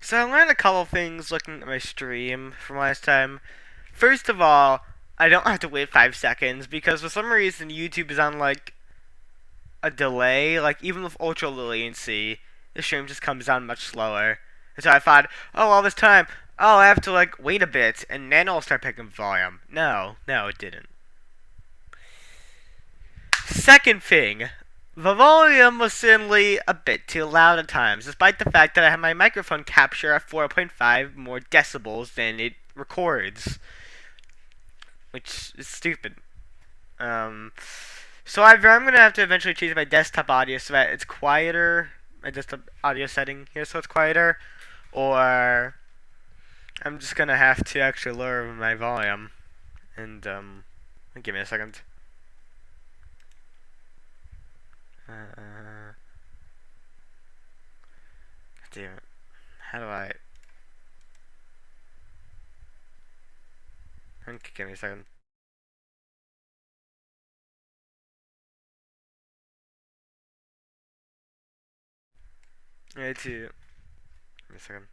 So I learned a couple things looking at my stream from last time. First of all, I don't have to wait 5 seconds because for some reason YouTube is on like a delay. Like even with ultra latency, the stream just comes down much slower. And so I thought, oh, all this time, oh, I have to like wait a bit and then I'll start picking volume. No, it didn't. Second thing, the volume was certainly a bit too loud at times, despite the fact that I have my microphone capture at 4.5 more decibels than it records, which is stupid. So either I'm gonna have to eventually change my desktop audio so that it's quieter, my desktop audio setting here so it's quieter, or I'm just gonna have to actually lower my volume. And give me a second. Damn it. How do I... Okay, give me a second. I need to... Give me a second.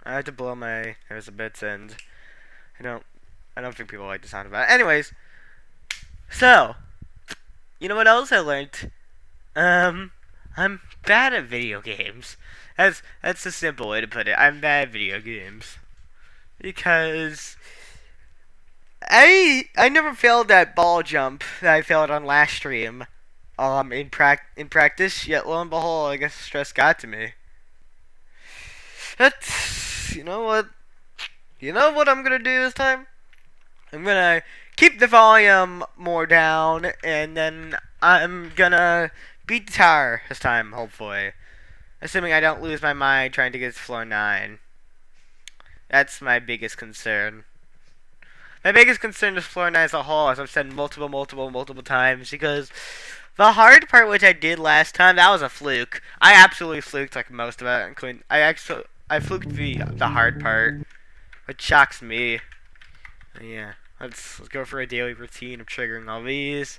I have to blow my nose a bit, and I don't think people like the sound of that. Anyways, so you know what else I learned? I'm bad at video games. That's a simple way to put it. I'm bad at video games because I never failed that ball jump that I failed on last stream. In practice, yet lo and behold, I guess stress got to me. That's you know what I'm gonna do this time. I'm gonna keep the volume more down, and then I'm gonna beat the tower this time, hopefully. Assuming I don't lose my mind trying to get to floor 9. That's my biggest concern. My biggest concern is floor 9 as a whole, as I've said multiple times, because the hard part, which I did last time, that was a fluke. I absolutely fluked like most of it, including I fluked the hard part, which shocks me. Yeah, let's go for a daily routine of triggering all these,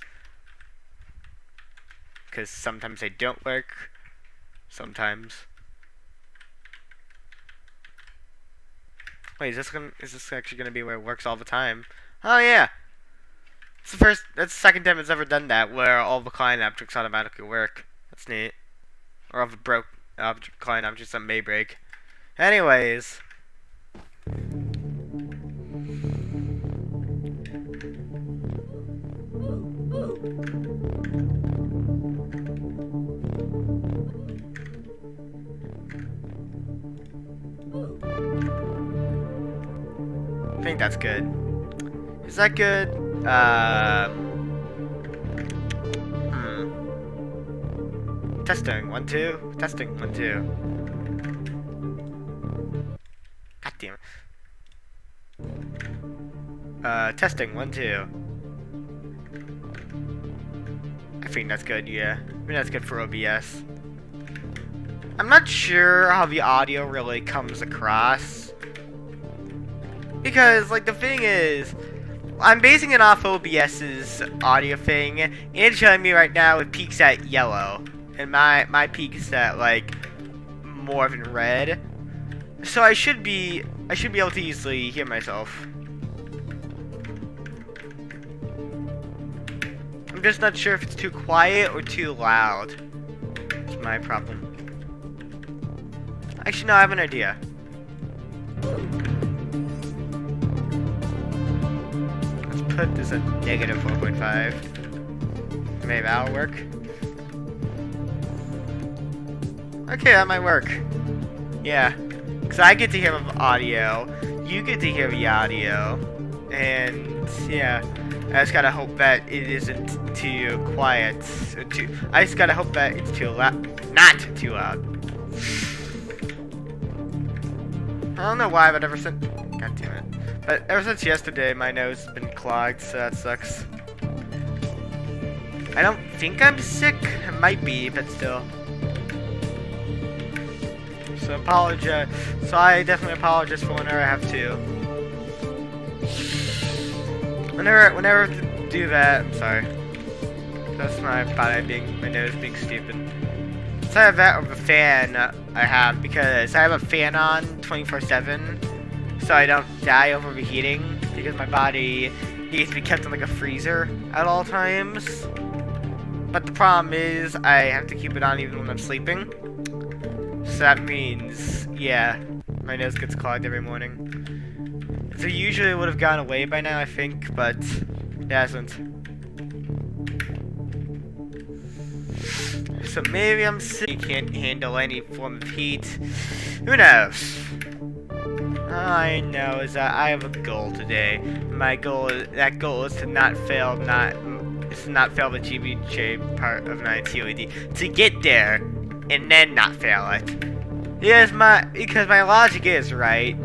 because sometimes they don't work. Sometimes. Wait, is this actually gonna be where it works all the time? Oh yeah. That's the second time it's ever done that, where all the client objects automatically work. That's neat. Or all the broke client objects that may break. Anyways. I think that's good. Is that good? Testing, 1, 2. Testing, 1, 2. God damn it. Testing, 1, 2. I think that's good, yeah. I think that's good for OBS. I'm not sure how the audio really comes across. Because, like, the thing is, I'm basing it off OBS's audio thing, and it's showing me right now it peaks at yellow, and my peak is at like more than red. So I should be able to easily hear myself. I'm just not sure if it's too quiet or too loud. That's my problem. Actually, no, I have an idea. Put this at negative 4.5. Maybe that'll work. Okay, that might work. Yeah, because I get to hear the audio, you get to hear the audio, and yeah, I just gotta hope that it isn't too quiet. I just gotta hope that it's too loud, not too loud. I don't know why, but ever since, god damn it. But ever since yesterday, my nose has been clogged, so that sucks. I don't think I'm sick. I might be, but still. So apologize. So I definitely apologize for whenever I have to. Whenever I have to do that, I'm sorry. That's my body my nose being stupid. It's either that or the fan I have, because I have a fan on 24/7, so I don't die overheating, because my body needs to be kept in like a freezer at all times. But the problem is, I have to keep it on even when I'm sleeping. So that means, yeah, my nose gets clogged every morning. So usually it would have gone away by now, I think, but it hasn't. So maybe I'm sick. You can't handle any form of heat. Who knows? All I know is that I have a goal today. My goal is to not fail, the GBJ part of my TOED. To get there and then not fail it. Because my logic is right.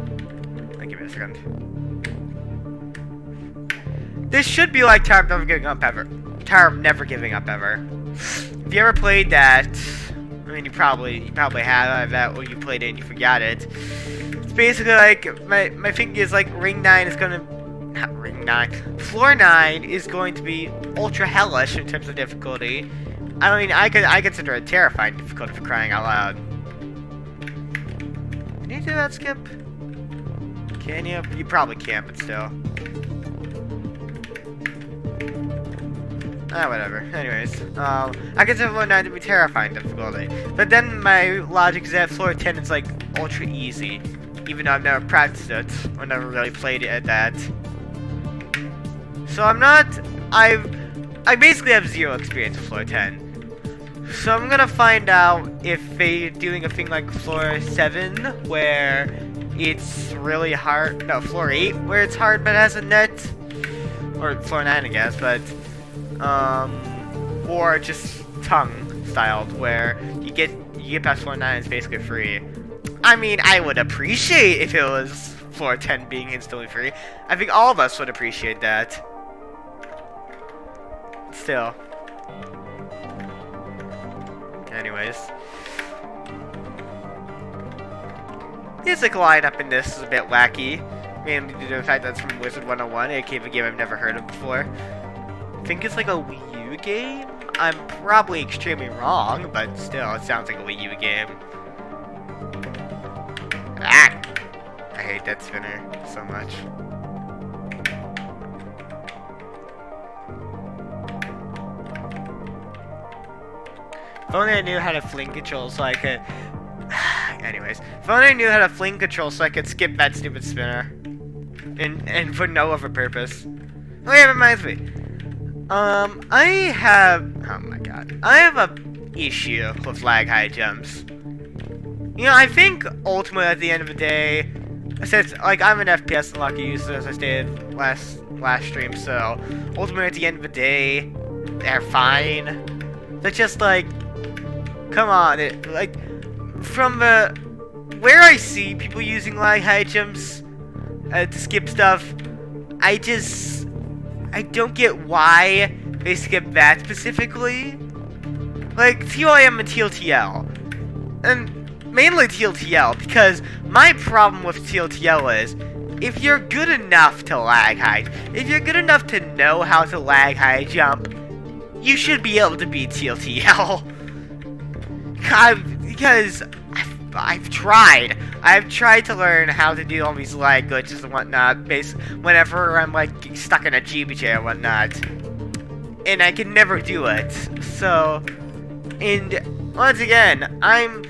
Give me a second. This should be like Tower of Never Giving Up Ever. Tower of Never Giving Up Ever. If you ever played that, I mean, you probably have. I bet, or you played it and you forgot it. It's basically like my thinking is like Floor 9 is going to be ultra hellish in terms of difficulty. I mean, I consider it terrifying difficulty, for crying out loud. Can you do that, Skip? Can you? You probably can't, but still. Whatever. Anyways, I consider Floor 9 to be terrifying difficulty. But then my logic is that Floor 10 is like ultra easy. Even though I've never practiced it, or never really played it at that. So I basically have zero experience with Floor 10. So I'm gonna find out if they're doing a thing like Floor 7, where it's really hard. No, Floor 8, where it's hard but has a net. Or Floor 9, I guess, but or just tongue styled, where you get past Floor 9, it's basically free. I mean, I would appreciate if it was Floor 10 being instantly free. I think all of us would appreciate that. Still. Anyways. Music lineup in this is a bit wacky. Mainly due to the fact that it's from Wizard 101, aka a game I've never heard of before. I think it's like a Wii U game? I'm probably extremely wrong, but still, it sounds like a Wii U game. Ah! I hate that spinner so much. If only I knew how to fling control so I could... Anyways. If only I knew how to fling control so I could skip that stupid spinner. And for no other purpose. Oh yeah, it reminds me. I have... Oh my god. I have a issue with lag high jumps. You know, I think ultimately at the end of the day... Since, like, I'm an FPS unlucky user, as I stated last stream, so... Ultimately at the end of the day, they're fine. They're just like... Come on, like, from the, where I see people using lag high jumps to skip stuff, I don't get why they skip that specifically. Like, TOIM and TLTL. And mainly TLTL, because my problem with TLTL is, if you're good enough to lag high, if you're good enough to know how to lag high jump, you should be able to beat TLTL. Because I've tried to learn how to do all these lag glitches and whatnot, whenever I'm like stuck in a GBJ or whatnot, and I can never do it. So, and once again, I'm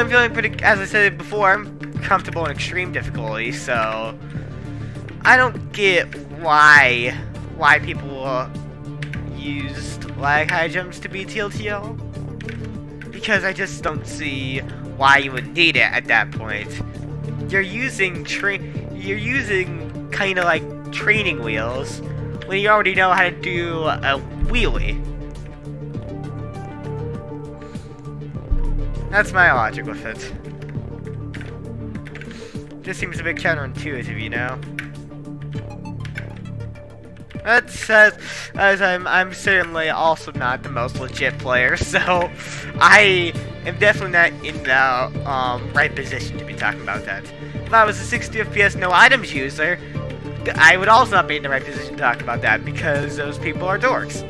feeling pretty, as I said before, I'm comfortable in extreme difficulty. So, I don't get why people used lag high jumps to beat TLTL. Because I just don't see why you would need it at that point. You're using kind of like training wheels when you already know how to do a wheelie. That's my logic with it. Just seems a bit counterintuitive, you know. That says, as I'm certainly also not the most legit player, so I am definitely not in the right position to be talking about that. If I was a 60 FPS no items user, I would also not be in the right position to talk about that, because those people are dorks.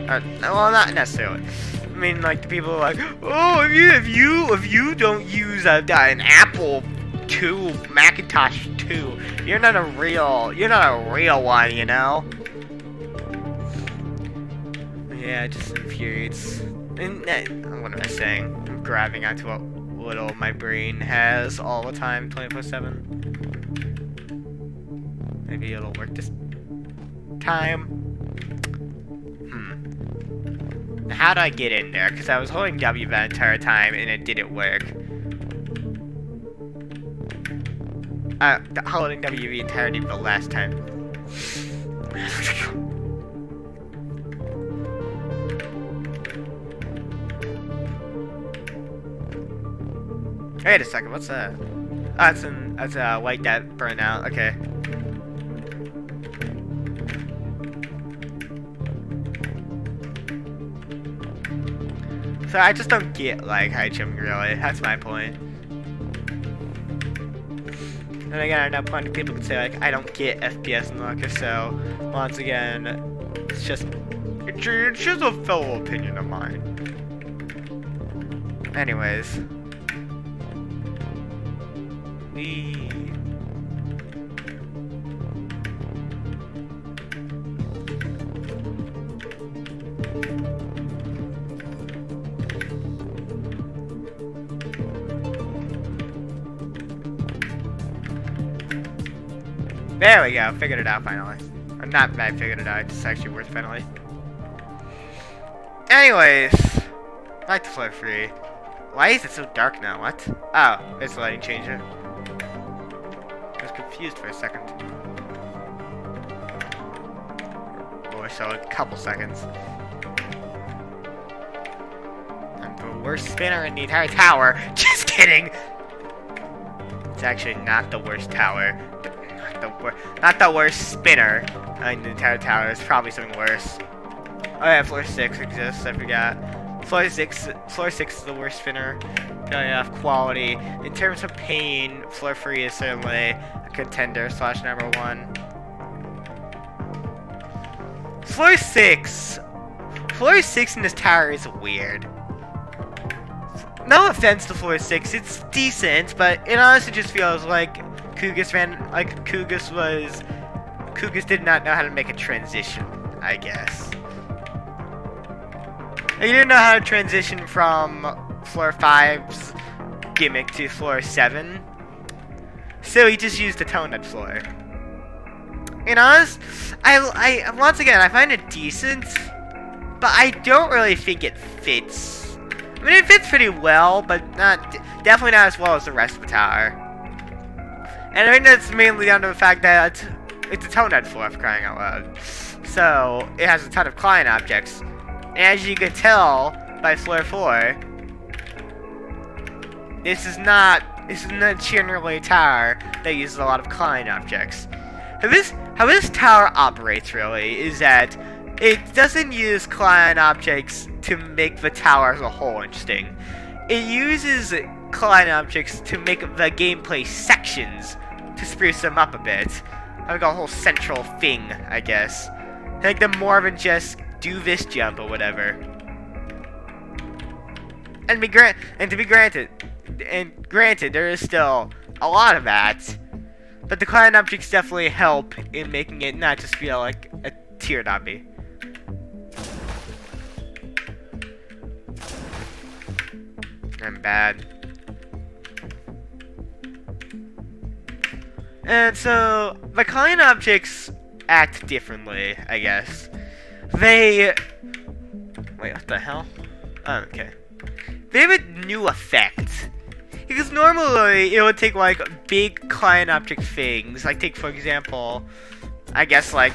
Well, not necessarily. I mean, like, the people are like, oh, if you don't use an Apple II, Macintosh 2, you're not a real one, you know? Yeah, it just infuriates. And what am I saying? I'm grabbing onto what little my brain has all the time, 24/7. Maybe it'll work this time. How do I get in there? Because I was holding W that entire time and it didn't work. Holding W the entirety of the last time. Wait a second, what's that? Oh, that's a light that burned out. Okay. So I just don't get, like, high jumping, really. That's my point. And again, I know plenty of people can say, like, I don't get FPS and Lucas, so once again, it's just a fellow opinion of mine. Anyways. There we go, figured it out finally. Or not that I figured it out, it's actually worth finally. Anyways, light the floor free. Why is it so dark now? What? Oh, it's a lighting changer. I was confused for a second. Or so, a couple seconds. I'm the worst spinner in the entire tower. Just kidding! It's actually not the worst tower. Not the worst spinner in the entire tower. It's probably something worse. Oh yeah, floor 6 exists. I forgot. Floor 6 is the worst spinner. Don't have quality. In terms of pain, floor 3 is certainly a contender / #1. Floor 6 in this tower is weird. No offense to floor 6, it's decent, but it honestly just feels like Cougus did not know how to make a transition, I guess. He didn't know how to transition from floor 5's gimmick to floor 7. So he just used the toned floor. And honest, I once again, I find it decent, but I don't really think it fits. I mean, it fits pretty well, but definitely not as well as the rest of the tower. And I think that's mainly down to the fact that it's a toned floor, for crying out loud. So it has a ton of client objects. And as you can tell by floor 4, this is not generally a tower that uses a lot of client objects. How this tower operates really is that it doesn't use client objects to make the tower as a whole interesting. It uses client objects to make the gameplay sections to spruce them up a bit. Like a whole central thing, I guess. Make them more than just do this jump or whatever. And to be granted, there is still a lot of that. But the client objects definitely help in making it not just feel like a tiered obby. I'm bad. And so, the client objects act differently, I guess. Wait, what the hell? Oh, okay. They have a new effect. Because normally, it would take, like, big client object things. Like, take, for example, I guess, like,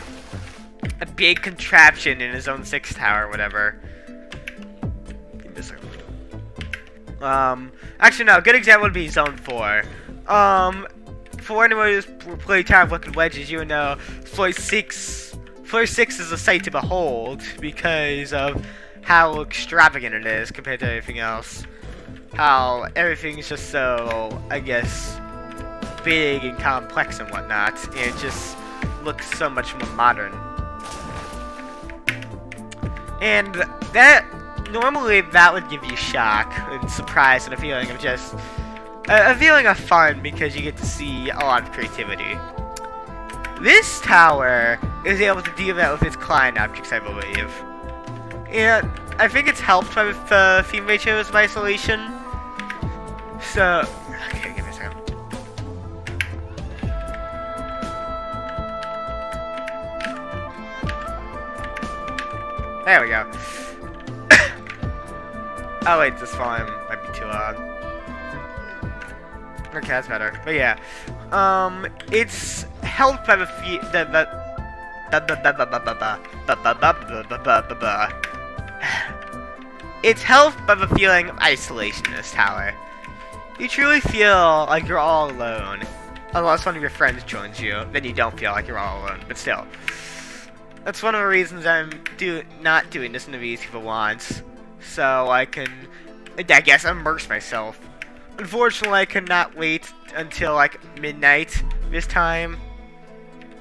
a big contraption in his own 6 tower or whatever. Actually, no, a good example would be Zone 4. For anyone who's played Tower of Wicked Wedges, you would know Floor 6 is a sight to behold because of how extravagant it is compared to everything else. How everything's just so, I guess, big and complex and whatnot, and it just looks so much more modern. And that normally that would give you shock and surprise and a feeling of just a feeling of fun because you get to see a lot of creativity. This tower is able to do that with its client objects, I believe. And I think it's helped by the theme ratios of isolation. So, okay, give me a second. There we go. Oh wait, this volume might be too loud. Okay, that's better. But yeah, it's helped by it's helped by the feeling of isolation in this tower. You truly feel like you're all alone, unless one of your friends joins you. Then you don't feel like you're all alone. But still, that's one of the reasons I'm not doing this in the VC for once, so I can, I guess, immerse myself. Unfortunately, I could not wait until like midnight this time,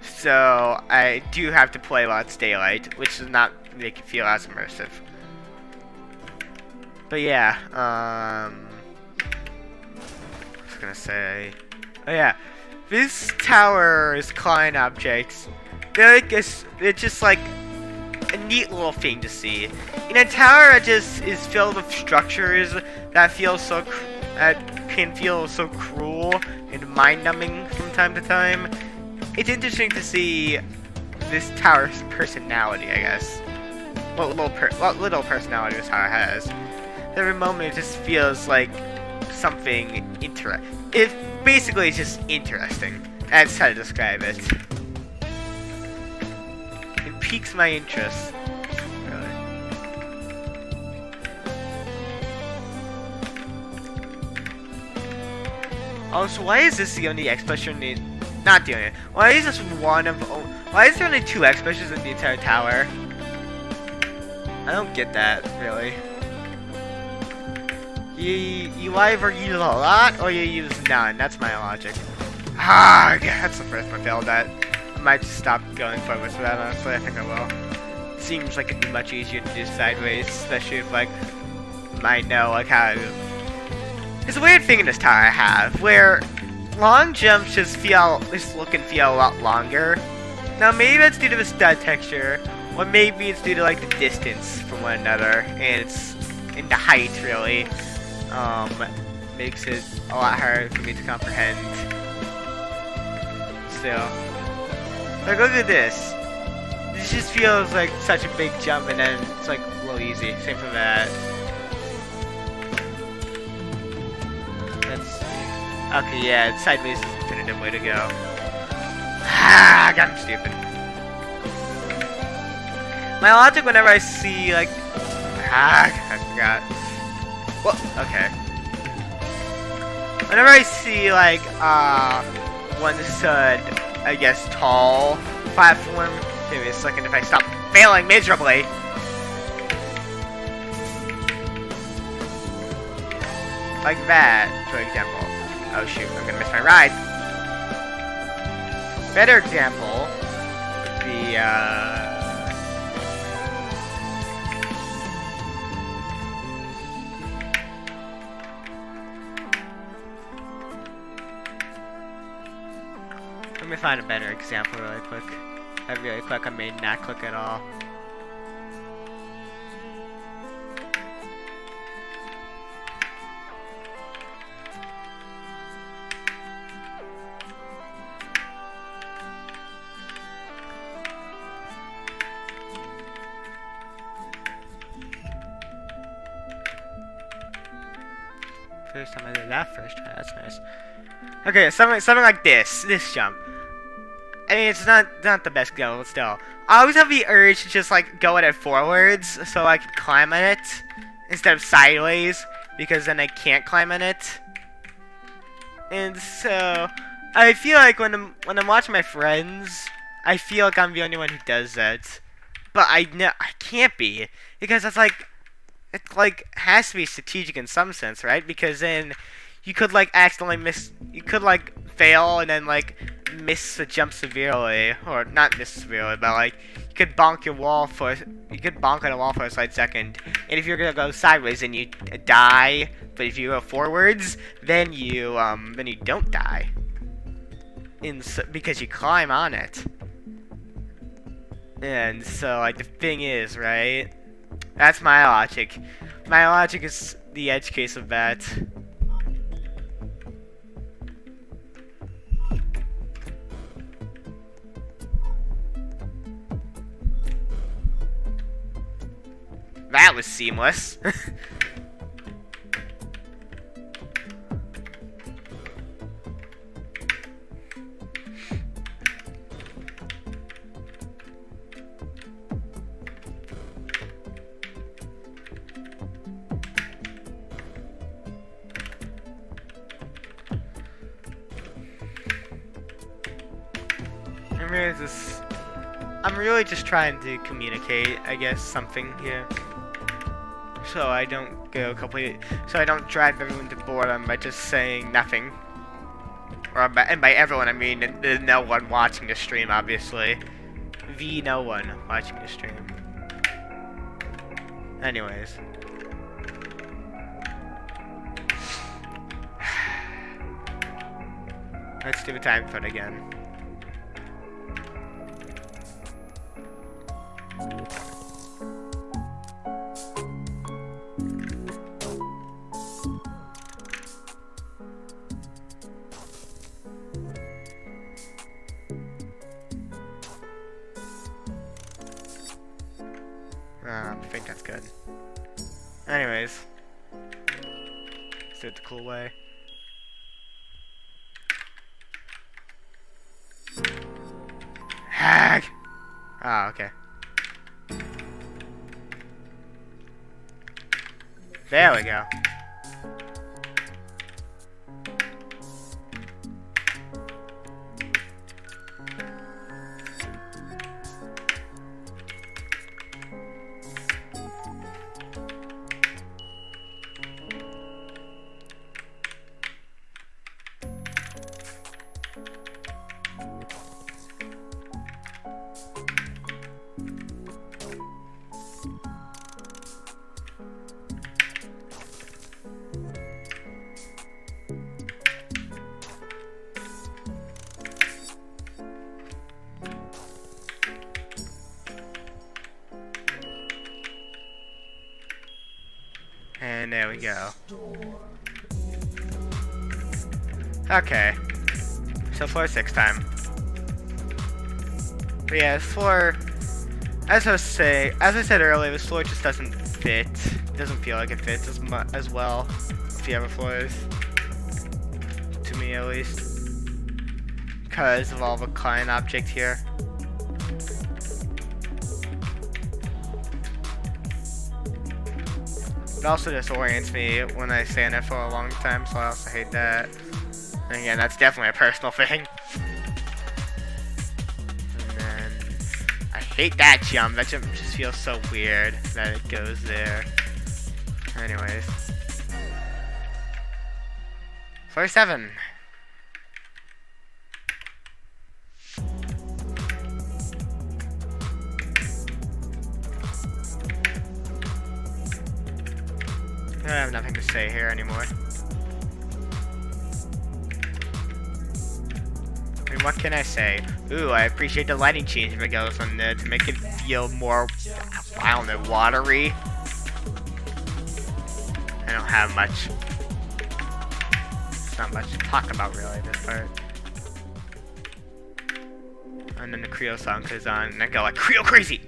so I do have to play while it's daylight, which does not make it feel as immersive. But yeah, I was gonna say, oh yeah, this tower's client objects, they're just like a neat little thing to see. In a tower that just is filled with structures that feel so can feel so cruel and mind-numbing from time to time, it's interesting to see this tower's personality, I guess. What little personality this tower has. Every moment it just feels like something It basically is just interesting. That's how to describe it. It piques my interest. Also, why is this the only expression not the only. Why is this one of why is there only 2 expressions in the entire tower? I don't get that, really. You either use a lot or you use none. That's my logic. Ah, yeah, that's the first one I failed at. I might just stop going forwards for that, honestly. I think I will. Seems like it'd be much easier to do sideways, especially if, like, I know, like, how to... It's a weird thing in this tower I have, where long jumps just look and feel a lot longer. Now, maybe that's due to the stud texture, or maybe it's due to, like, the distance from one another, and it's in the height, really. Makes it a lot harder for me to comprehend. Still. Like, look at this. This just feels like such a big jump, and then it's like a little easy. Same for that. That's... Okay, yeah, sideways is the definitive way to go. Ah, God, I'm stupid. My logic whenever I see, like... I forgot. Well, okay. Whenever I see, like, one stud, I guess, tall platform, give me a second if I stop failing miserably. Like that, for example. Oh shoot, I'm gonna miss my ride. Better example would be, let me find a better example really quick. I may not click at all. First time I did that first try, that's nice. Okay, something like this jump. I mean, it's not the best go, but still. I always have the urge to just, like, go at it forwards so I can climb on it instead of sideways, because then I can't climb on it. And so, I feel like when I'm watching my friends, I feel like I'm the only one who does that. But I can't be, because it's like, it, like, has to be strategic in some sense, right? Because then you could, like, accidentally you could, like, fail and then, like, miss a jump severely, or not miss severely, but like you could bonk your wall for you could bonk on a wall for a slight second, and if you're gonna go sideways and you die, but if you go forwards, then you don't die, because you climb on it. And so like the thing is, right? That's my logic. My logic is the edge case of that. That was seamless. I'm really just trying to communicate, I guess, something here. So I don't go completely, so I don't drive everyone to boredom by just saying nothing. And by everyone, I mean the no one watching the stream, obviously. The no one watching the stream. Anyways. Let's do a time code again. I think that's good. Anyways, let's do it the cool way. Hag! Oh, okay. There we go. And there we go. Okay. So floor 6 time. But yeah, this floor, as I said earlier, this floor just doesn't fit. It doesn't feel like it fits as well as the other floors. To me, at least. Because of all the client object here. It also disorients me when I stand there for a long time, so I also hate that. And again, that's definitely a personal thing. And then I hate that jump. That jump just feels so weird that it goes there. Anyways. Floor 7. I have nothing to say here anymore. I mean, what can I say? Ooh, I appreciate the lighting change that goes on there to make it feel more, I don't know, watery. I don't have much. It's not much to talk about really, this part. And then the Creo song goes on, and I go like, Creo crazy!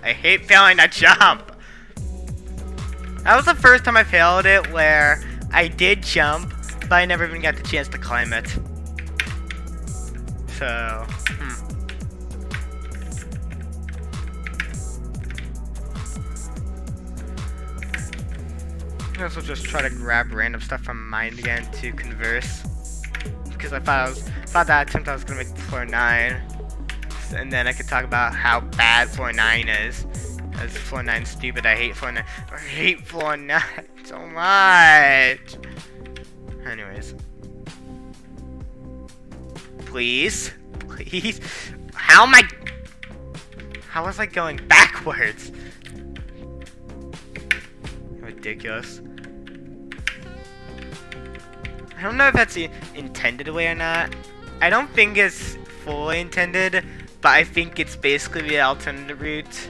I hate failing that jump. That was the first time I failed it where I did jump, but I never even got the chance to climb it. So, I also just try to grab random stuff from mine again to converse. Because I thought that attempt I was gonna make floor 9. And then I could talk about how bad floor 9 is. As floor 9 is stupid, I hate floor 9. I hate floor 9 so much. Anyways. Please. Please. How was I going backwards? Ridiculous. I don't know if that's the intended way or not. I don't think it's fully intended, but I think it's basically the alternative route.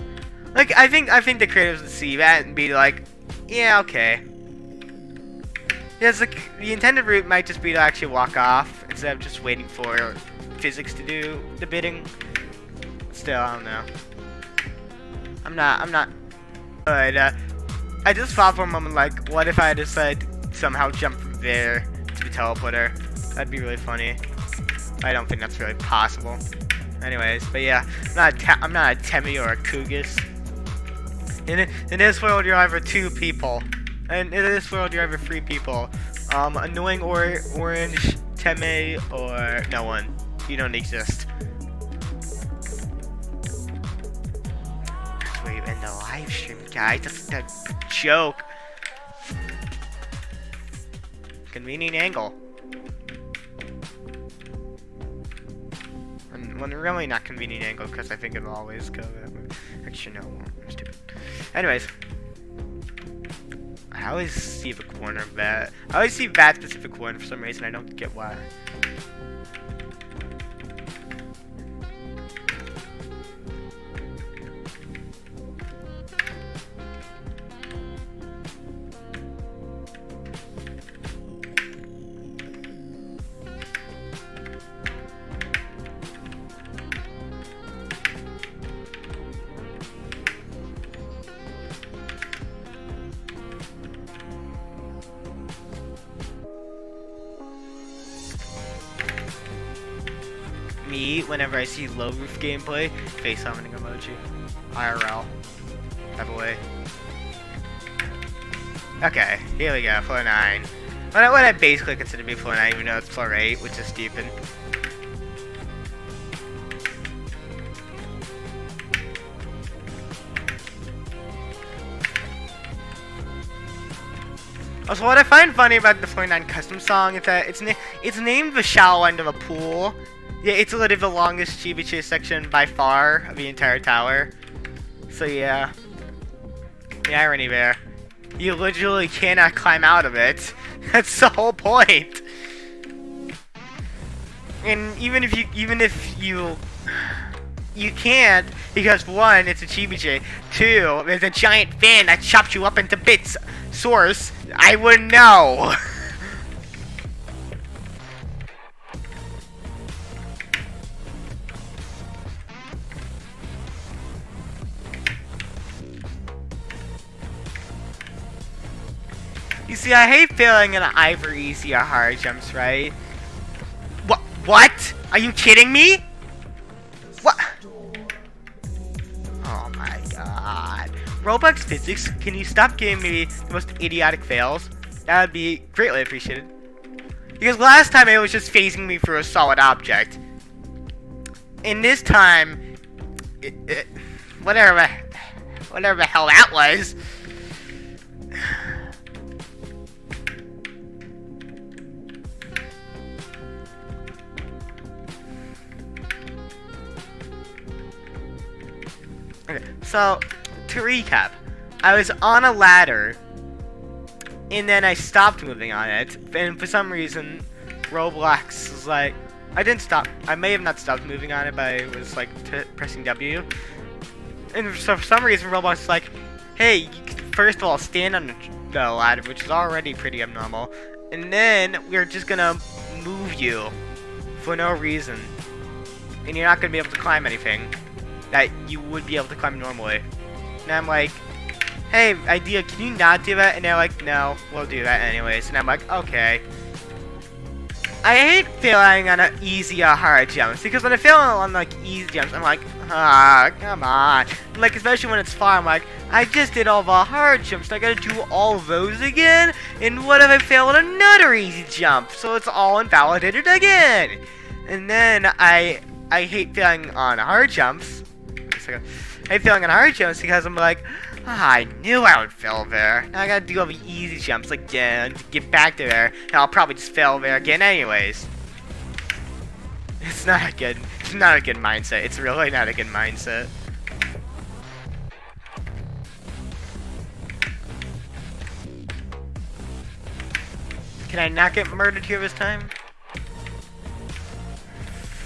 Like, I think the creators would see that and be like, yeah, okay. Yes, the intended route might just be to actually walk off instead of just waiting for physics to do the bidding. Still, I don't know. I'm not. But I just thought for a moment, like, what if I just like somehow jump from there to the teleporter? That'd be really funny. I don't think that's really possible. Anyways, but yeah, I'm not a Temmie or a Kugis. In this world, you're either 2 people. And in this world, you're either 3 people. Annoying orange, Temmie, or no one. You don't exist. That's where you end the live stream, guys. That's a joke. Convenient angle. When really not convenient angle, because I think it'll always go that way. Actually, no, I'm stupid. Anyways, I always see the corner of that. I always see that specific corner for some reason. I don't get why. Me, whenever I see low roof gameplay, face summoning emoji. IRL. By the way. Okay, here we go, floor 9. What I basically consider to be floor 9, even though it's floor 8, which is stupid. Also, what I find funny about the floor 9 custom song is that it's named the shallow end of a pool. Yeah, it's literally the longest Chibi Chase section by far of the entire tower. So yeah. The irony there. You literally cannot climb out of it. That's the whole point. And even if you can't, because 1, it's a Chibi Chase. 2, there's a giant fan that chops you up into bits. Source, I wouldn't know. You see, I hate failing in either easy or hard jumps, right? What? Are you kidding me? What? Oh my god. Roblox physics, can you stop giving me the most idiotic fails? That would be greatly appreciated. Because last time it was just phasing me through a solid object. And this time, whatever the hell that was. Okay, so, to recap, I was on a ladder, and then I stopped moving on it, and for some reason, Roblox was like, I didn't stop, I may have not stopped moving on it, but I was like, pressing W, and so for some reason, Roblox was like, hey, you can, first of all, stand on the ladder, which is already pretty abnormal, and then we're just gonna move you for no reason, and you're not gonna be able to climb anything that you would be able to climb normally. And I'm like, hey, idea, can you not do that? And they're like, no, we'll do that anyways. And I'm like, okay. I hate failing on easy or hard jumps, because when I fail on like easy jumps, I'm like, come on. Like, especially when it's far, I'm like, I just did all the hard jumps, I gotta do all those again? And what if I fail on another easy jump? So it's all invalidated again. And then I hate failing on hard jumps. I hate failing on hard jumps because I'm like, I knew I would fail there. Now I gotta do all the easy jumps again to get back to there, and I'll probably just fail there again anyways. It's not a good mindset. It's really not a good mindset. Can I not get murdered here this time?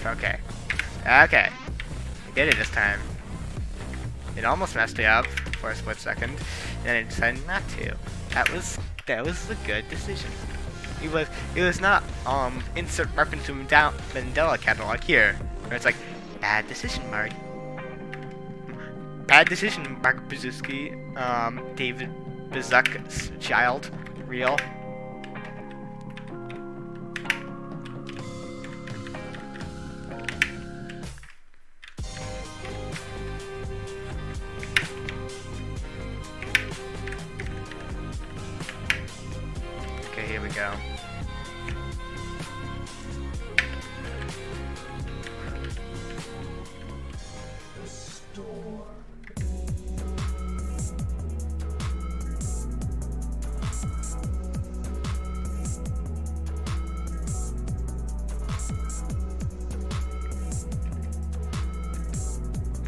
Okay. Okay. I did it this time. It almost messed me up for a split second, and I decided not to. That was a good decision. It was not insert reference to Mandela catalog here, where it's like bad decision, Mark. Bad decision, Mark Bazuski. David Bazuk's child, real. Here we go.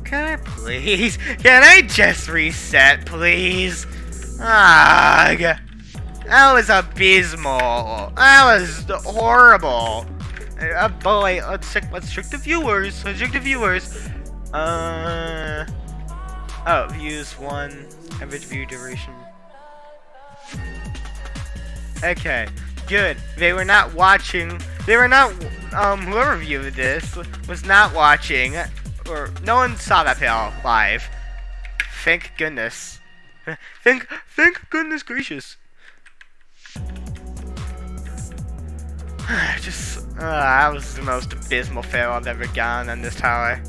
Can I please? Can I just reset, please? Ugh. That was abysmal. That was horrible. Boy, let's check the viewers. Let's check the viewers. Oh, views 1, average view duration. Okay, good. They were not watching. They were not. Whoever viewed this was not watching, or no one saw that fail live. Thank goodness. Thank goodness gracious. That was the most abysmal fail I've ever gotten on this tower.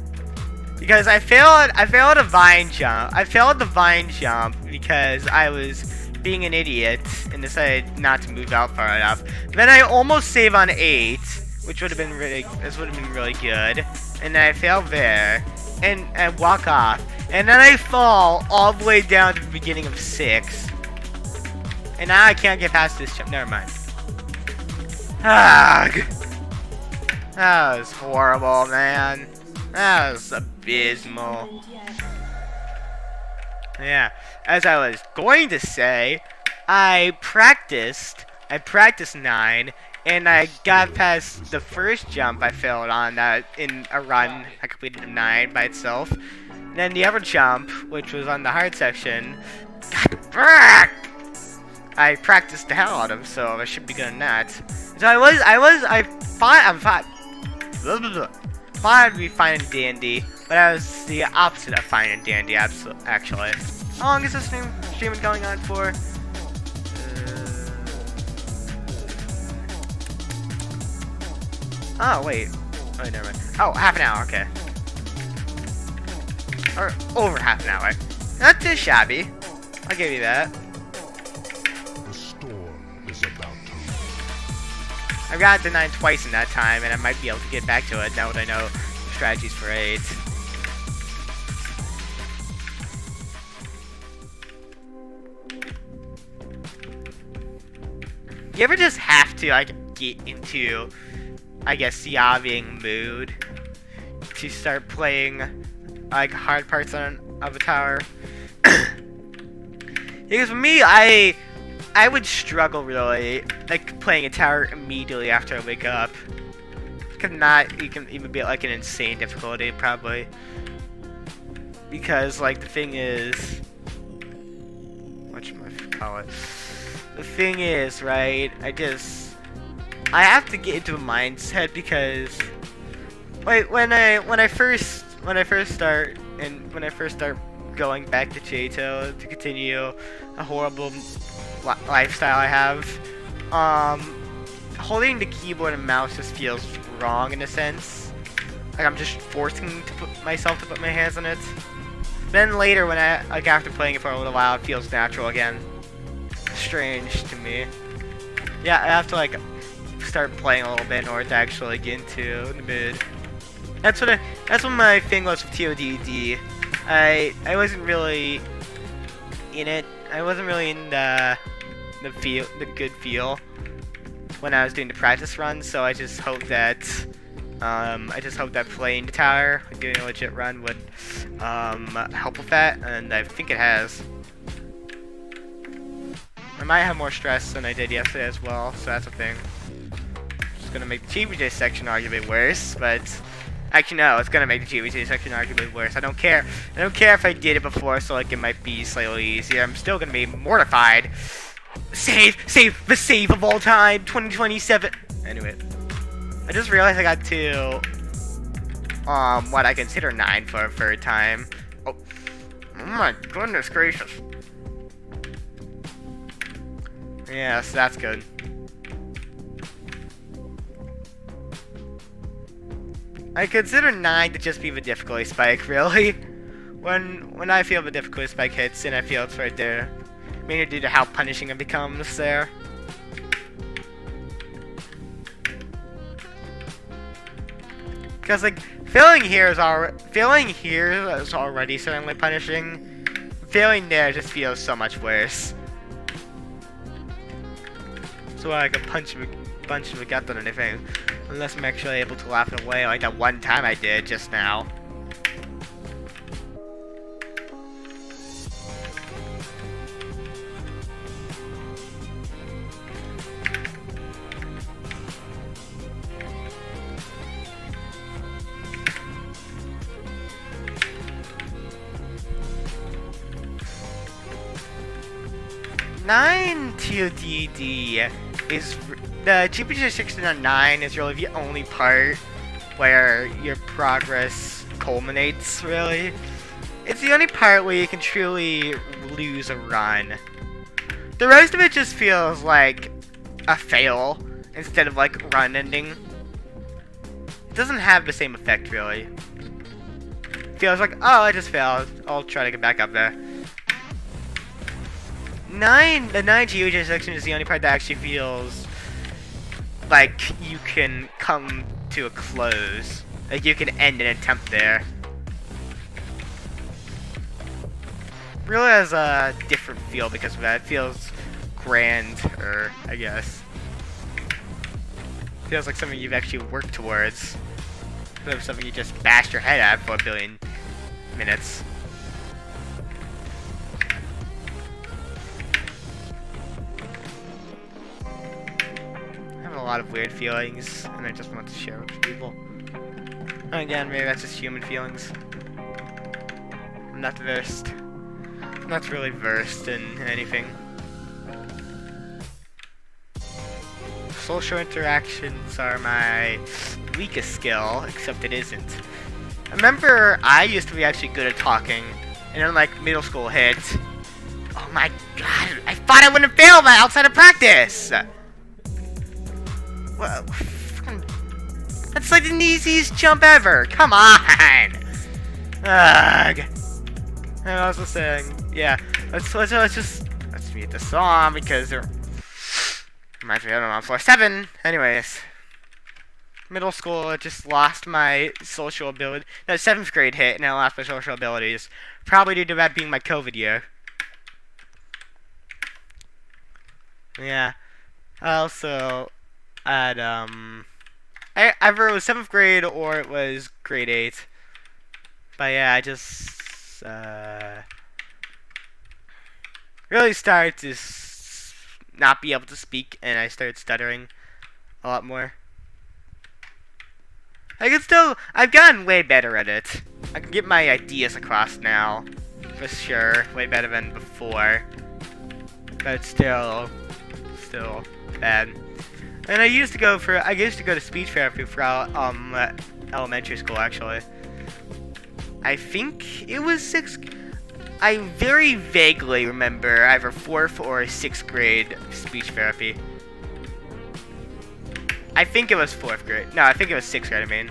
Because I failed a vine jump. I failed the vine jump because I was being an idiot and decided not to move out far enough. Then I almost save on 8, which would have been really good. And then I fail there and walk off. And then I fall all the way down to the beginning of 6. And now I can't get past this jump. Never mind. Ugh. That was horrible, man. That was abysmal. Yeah. As I was going to say, I practiced 9, and I got past the first jump I failed on in a run. I completed a 9 by itself. And then the other jump, which was on the hard section, I practiced the hell out of, so I should be good on that. So I thought I'd be fine and dandy, but I was the opposite of fine and dandy, actually. How long is this stream going on for? Oh, wait. Oh, never mind. Oh, half an hour, okay. Or over half an hour. Not too shabby. I'll give you that. I've got the 9 twice in that time, and I might be able to get back to it now that I know strategies for 8. You ever just have to, like, get into, I guess, the obvying mood to start playing, like, hard parts of a tower? Because for me, I would struggle really, like, playing a tower immediately after I wake up. You can even be like an insane difficulty, probably. Because, like, the thing is, whatchamacallit? The thing is, right, I have to get into a mindset because, like, when I first start going back to Chato to continue a horrible lifestyle I have. Holding the keyboard and mouse just feels wrong in a sense. Like I'm just forcing myself to put my hands on it. Then later, when after playing it for a little while, it feels natural again. Strange to me. Yeah, I have to like start playing a little bit in order to actually get into the mood. That's what my thing was with TODD. I wasn't really in it. I wasn't really in the good feel when I was doing the practice run. So I just hope that playing the tower, doing a legit run, would help with that, and I think it has. I might have more stress than I did yesterday as well, so that's a thing. It's gonna make the GBJ section arguably worse, but actually no, it's gonna make the GBJ section arguably worse. I don't care. I don't care if I did it before, so like it might be slightly easier. I'm still gonna be mortified. Save the save of all time, 2027. Anyway, I just realized I got to what I consider 9 for a third time. Oh my goodness gracious. Yes, that's good. I consider 9 to just be the difficulty spike, really. When I feel the difficulty spike hits, and I feel it's right there. Mainly due to how punishing it becomes there. Because like failing here is already certainly punishing. Failing there just feels so much worse. So I can punch him a gut on anything, unless I'm actually able to laugh it away like that one time I did just now. TODD is the GPG 609 is really the only part where your progress culminates, really. It's the only part where you can truly lose a run. The rest of it just feels like a fail instead of like run ending. It doesn't have the same effect, really. It feels like, oh, I just failed. I'll try to get back up there. The 9 GOJ section is the only part that actually feels like you can come to a close. Like you can end an attempt there. Really has a different feel because of that. It feels grander, I guess. Feels like something you've actually worked towards. Instead of something you just bashed your head at for a billion minutes. A lot of weird feelings, and I just want to share with people. And again, maybe that's just human feelings. I'm not versed. I'm not really versed in anything. Social interactions are my weakest skill, except it isn't. I remember I used to be actually good at talking, and then like middle school hit. Oh my god, I thought I wouldn't fail that outside of practice! Well, that's like the easiest jump ever. Come on. Ugh. And I was just saying, yeah. Let's mute the song because there reminds me of on floor 7. Anyways, middle school, I just lost my social ability. No, 7th grade hit, and I lost my social abilities. Probably due to that being my COVID year. Yeah. Also. At either it was 7th grade or it was grade 8. But yeah, I just really started to not be able to speak, and I started stuttering a lot more. I've gotten way better at it. I can get my ideas across now, for sure, way better than before. But still bad. And I used to go to speech therapy throughout elementary school, actually. I think it was I very vaguely remember either 4th or 6th grade speech therapy. I think it was 4th grade. No, I think it was 6th grade, I mean.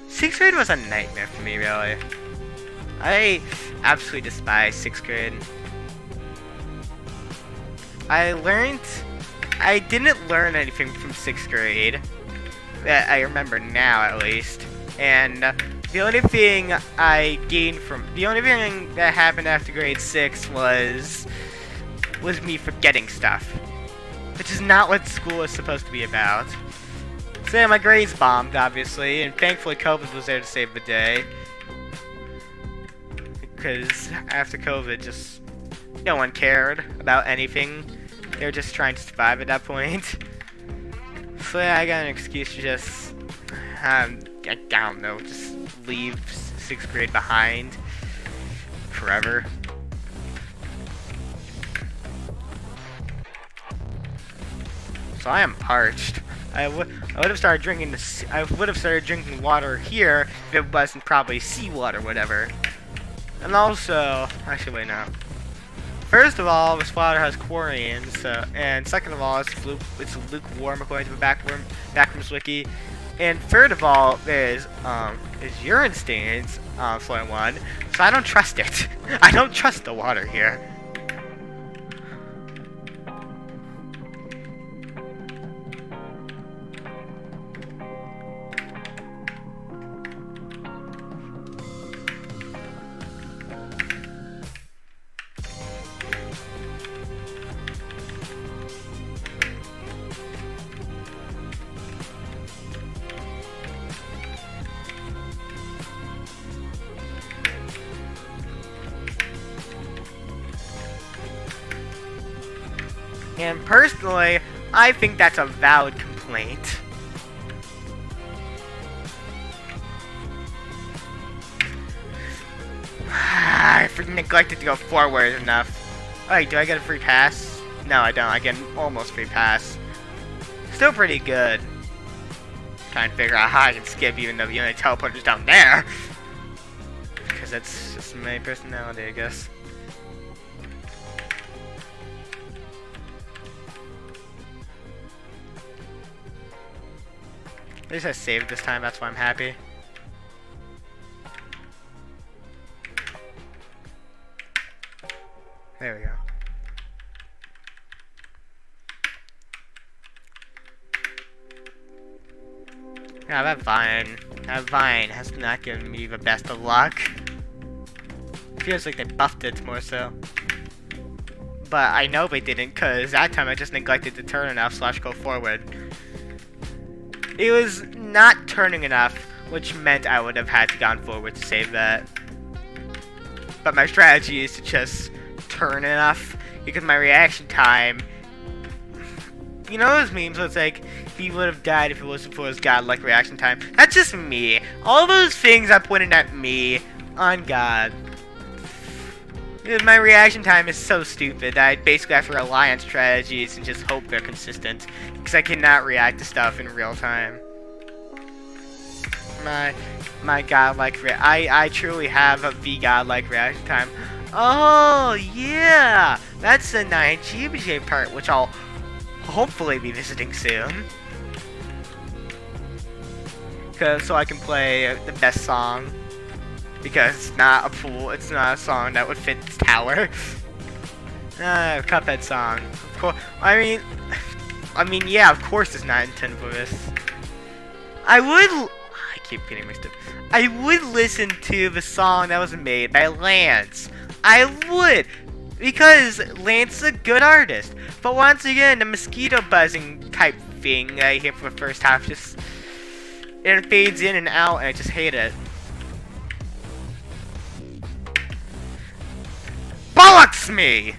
6th grade was a nightmare for me, really. I absolutely despise 6th grade. I didn't learn anything from 6th grade. That I remember now, at least. And the only thing I gained from... The only thing that happened after grade 6 was me forgetting stuff. Which is not what school is supposed to be about. So yeah, my grades bombed, obviously, and thankfully COVID was there to save the day. Because after COVID, just no one cared about anything. They were just trying to survive at that point. So yeah, I got an excuse to just, I don't know, just leave 6th grade behind forever. So I am parched. I would have started drinking water here if it wasn't probably seawater, whatever. And also, actually wait now. First of all, this water has chlorine, and second of all, it's lukewarm according to the Backrooms wiki. And third of all, there's urine stains on floor 1, so I don't trust it. I don't trust the water here. And personally, I think that's a valid complaint. I neglected to go forward enough. Alright, do I get a free pass? No, I don't. I get an almost free pass. Still pretty good. Trying to figure out how I can skip even though the only teleporter's down there. Because that's just my personality, I guess. At least I saved this time, that's why I'm happy. There we go. Yeah, that vine has not given me the best of luck. Feels like they buffed it more so. But I know they didn't, cause that time I just neglected to turn enough / go forward. It was not turning enough, which meant I would have had to gone forward to save that. But my strategy is to just turn enough, because my reaction time... You know those memes where it's like, he would have died if it wasn't for his godlike reaction time? That's just me. All those things are pointed at me, on God. Because my reaction time is so stupid that I basically have to rely on strategies and just hope they're consistent. Because I cannot react to stuff in real time. My godlike I truly have the godlike reaction time. Oh, yeah! That's the 9 GBJ part, which I'll hopefully be visiting soon. So I can play the best song. Because it's not a song that would fit this tower. Cuphead song. Of course, I mean, yeah, of course it's not intended for this. I keep getting mixed up. I would listen to the song that was made by Lance. I would, because Lance is a good artist. But once again, the mosquito buzzing type thing that I hear for the first half it fades in and out, and I just hate it. Bollocks me!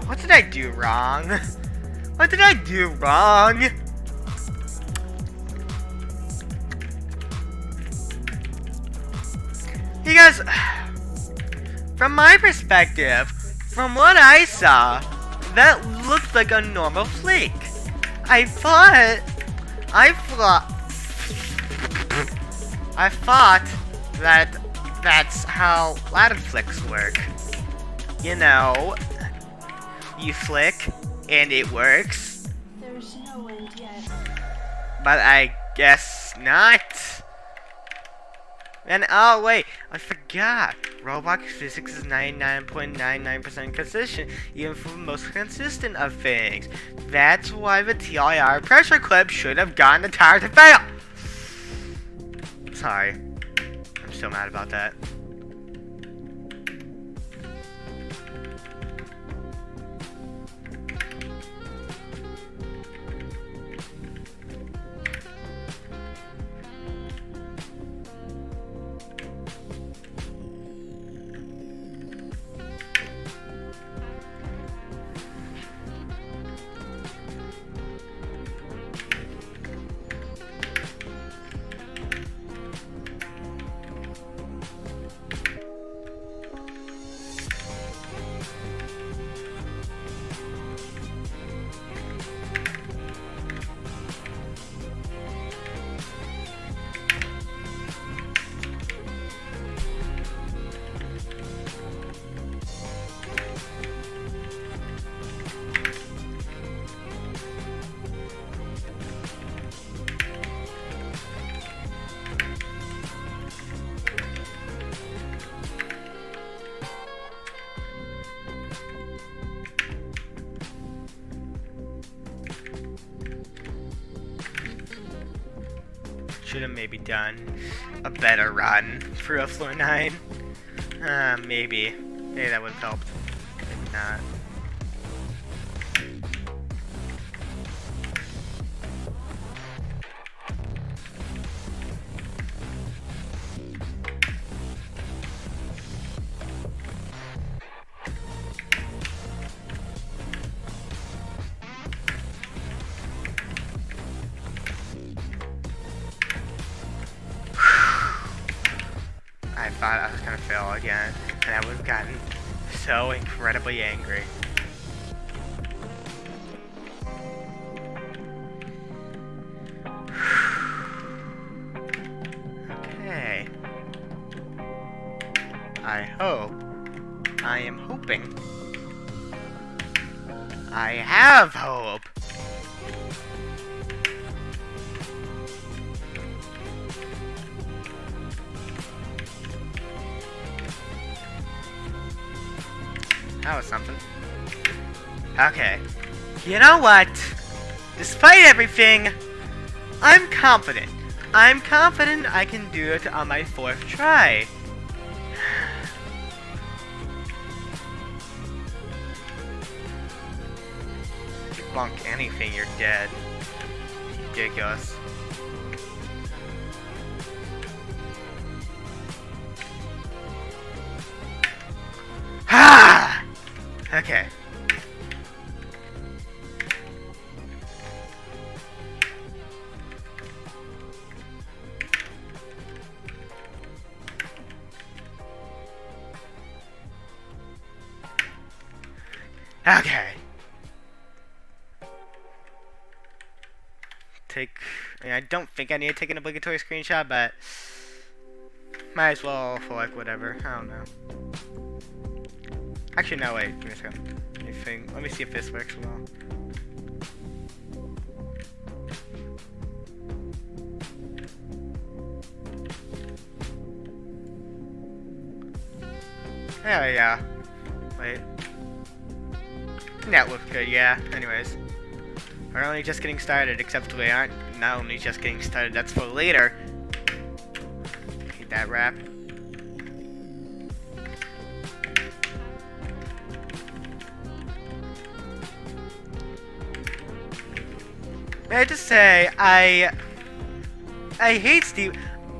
What did I do wrong? What did I do wrong? You guys, from my perspective, from what I saw, that looked like a normal flake. I thought that that's how ladder flicks work. You know, you flick and it works. There's no end yet. But I guess not. And oh wait, I forgot. Roblox physics is 99.99% consistent, even for the most consistent of things. That's why the TIR pressure clip should have gotten the tire to fail. Sorry. I'm so mad about that. Should have maybe done a better run for a floor 9. Maybe. Maybe that would have helped. Maybe not. I thought I was gonna fail again, and I would have gotten so incredibly angry. Okay. I am hoping. I have hope. That was something. Okay. You know what? Despite everything, I'm confident. I'm confident I can do it on my 4th try. If you bonk anything, you're dead. Ridiculous. Ha! Okay. Okay. I don't think I need to take an obligatory screenshot, but might as well for like whatever. I don't know. Actually, no, wait. Give me a second. Let me see if this works well. There we go. Wait. That looks good, yeah. Anyways. We're only just getting started, except we aren't not only just getting started, that's for later. Need that wrap. May I just say, I hate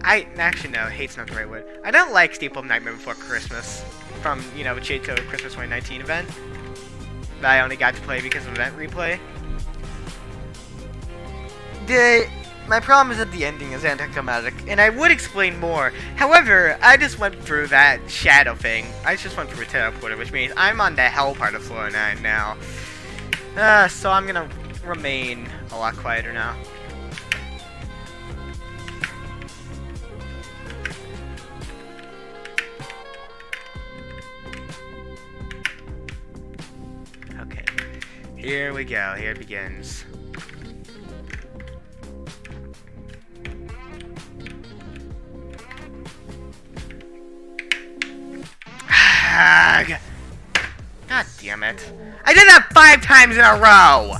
actually no, hate's not the right word. I don't like Steeple Nightmare Before Christmas from, the Cheat Code Christmas 2019 event. that I only got to play because of event replay. My problem is that the ending is anticlimactic, and I would explain more. However, I just went through that shadow thing. I just went through a teleporter, which means I'm on the hell part of floor 9 now. So I'm gonna remain a lot quieter now. Okay, here we go. Here it begins. God damn it. I did that 5 times in a row!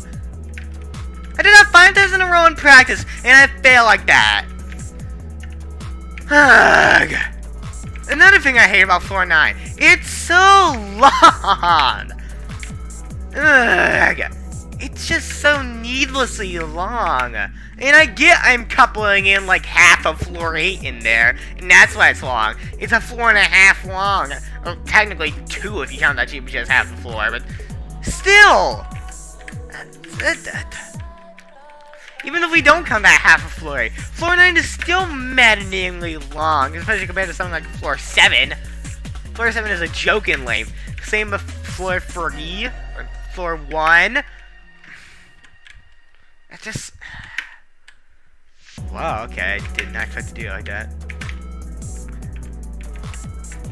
I did that 5 times in a row in practice, and I fail like that. Another thing I hate about floor 9, it's so long! It's just so needlessly long. And I get I'm coupling in like half of floor 8 in there, and that's why it's long. It's a 4.5 long. Well, technically 2 if you count that cheap just half the floor, but still! Even if we don't count that half of floor 8, floor 9 is still maddeningly long, especially compared to something like floor 7. Floor 7 is a joke in length. Same with floor 3, or floor 1. It just... Wow, okay, I did not expect to do it like that.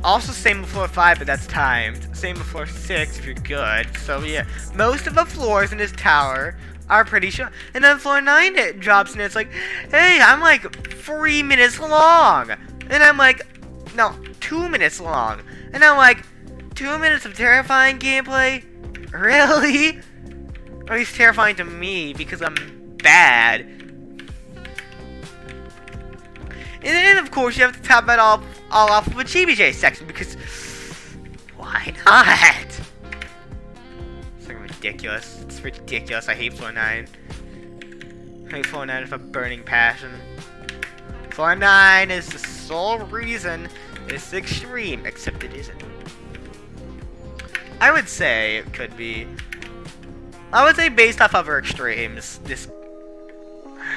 Also, same with floor 5, but that's timed. Same with floor 6 if you're good. So yeah, most of the floors in this tower are pretty short. And then floor 9 it drops and it's like, hey, I'm like 3 minutes long. And I'm like, no, 2 minutes long. And I'm like, 2 minutes of terrifying gameplay? Really? Or at least terrifying to me because I'm bad. And then, of course, you have to top it all off of a GBJ section, because why not? It's like ridiculous. It's ridiculous. I hate floor 9. I hate floor 9 with a burning passion. Floor 9 is the sole reason it's extreme, except it isn't. I would say it could be. I would say based off other extremes, this...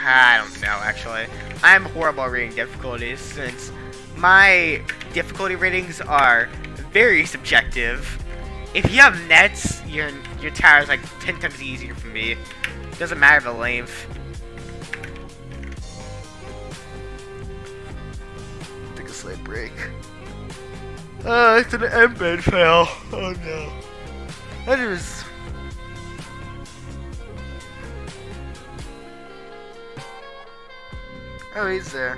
I don't know, actually. I'm horrible at reading difficulties, since my difficulty ratings are very subjective. If you have nets, your tower is like 10 times easier for me. Doesn't matter the length. Take a slight break. Oh, it's an embed fail. Oh no. That is... Oh, he's there.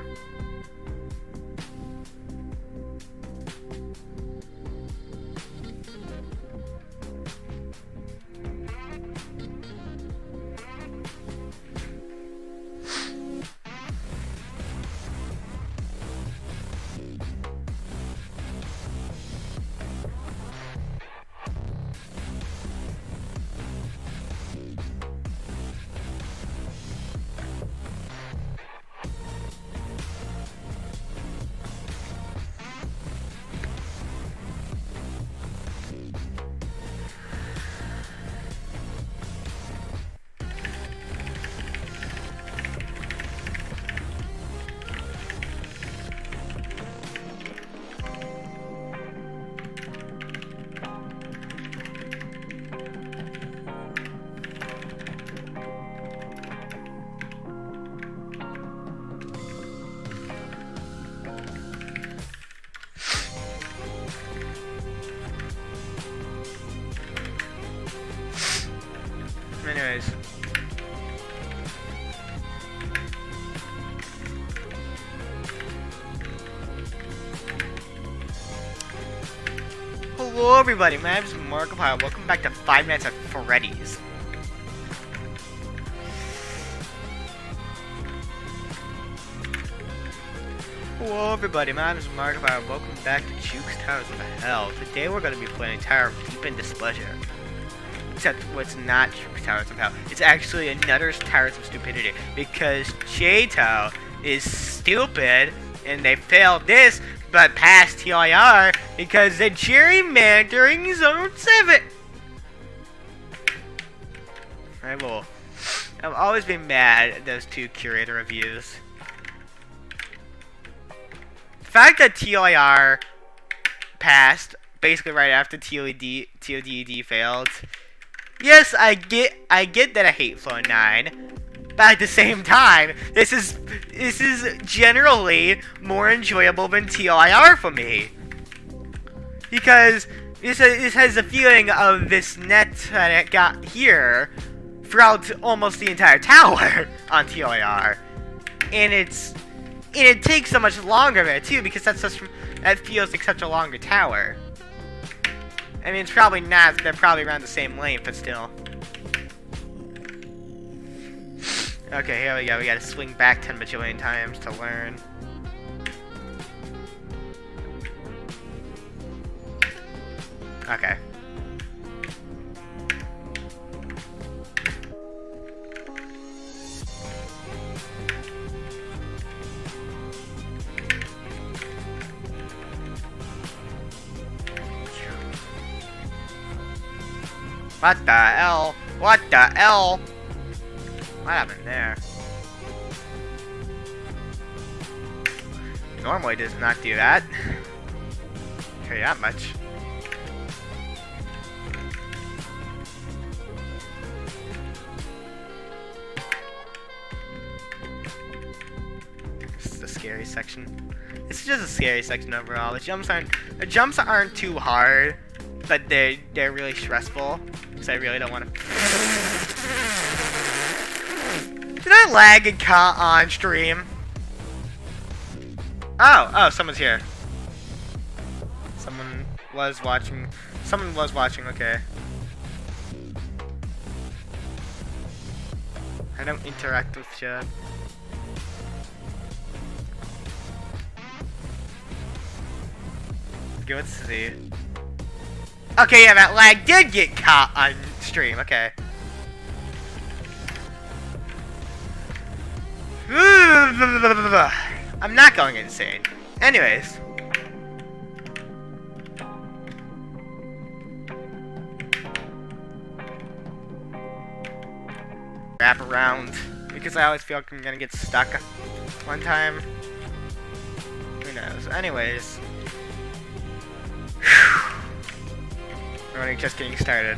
Anyways. Hello everybody, my name is Markiplier. Welcome back to 5 Minutes at Freddy's. Hello everybody, my name is Markiplier. Welcome back to Juke's Towers of Hell. Today we're going to be playing Tower of Deep in Displeasure. Except what's not Towers of Hell. It's actually another Towers of Stupidity. Because J-Tow is stupid, and they failed this, but passed TIR because the gerrymandering zone 7. terrible. I've always been mad at those two curator reviews. The fact that TLIR passed basically right after TODED failed. Yes, I get that I hate Flow 9, but at the same time, this is generally more enjoyable than TLIR for me. Because this has a feeling of this net that it got here throughout almost the entire tower on TLIR. And it takes so much longer there too, because that feels like such a longer tower. I mean, it's probably not, they're probably around the same length, but still. Okay, here we go, we gotta swing back 10 bajillion times to learn. Okay. What the hell? What the hell? What happened there? Normally does not do that. Tell you that much. This is the scary section. This is just a scary section overall. The jumps aren't too hard, but they're really stressful. So I really don't want to. Did I lag and cut on stream? Oh, someone's here. Someone was watching. Okay. I don't interact with chat. Okay, let's see. Okay, yeah, that lag did get caught on stream. Okay. I'm not going insane. Anyways. Wrap around. Because I always feel like I'm gonna get stuck one time. Who knows? Anyways. We're only just getting started.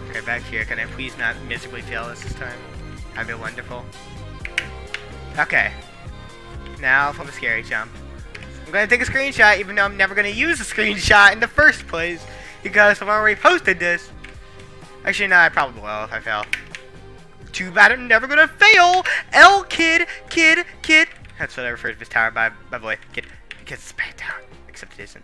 Okay, back here. Can I please not miserably fail this time? That'd be wonderful. Okay. Now for the scary jump. I'm gonna take a screenshot, even though I'm never gonna use a screenshot in the first place, because I've already posted this. Actually, no, I probably will if I fail. Too bad I'm never gonna fail! Kid! That's what I refer to this tower by boy. Kid. Because it's a bad tower. Except it isn't.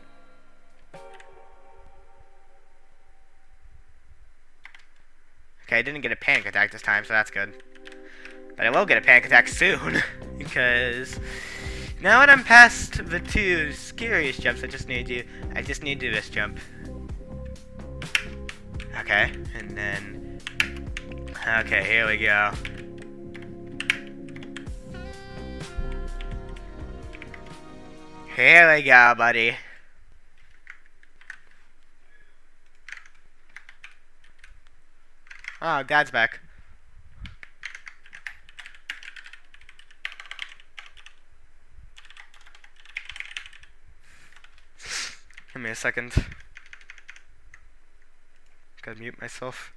Okay, I didn't get a panic attack this time, so that's good. But I will get a panic attack soon, because now that I'm past the two scariest jumps, I just need to do this jump. Okay, and then, okay, here we go. Here we go, buddy. Oh, Dad's back. Give me a second. Gotta mute myself.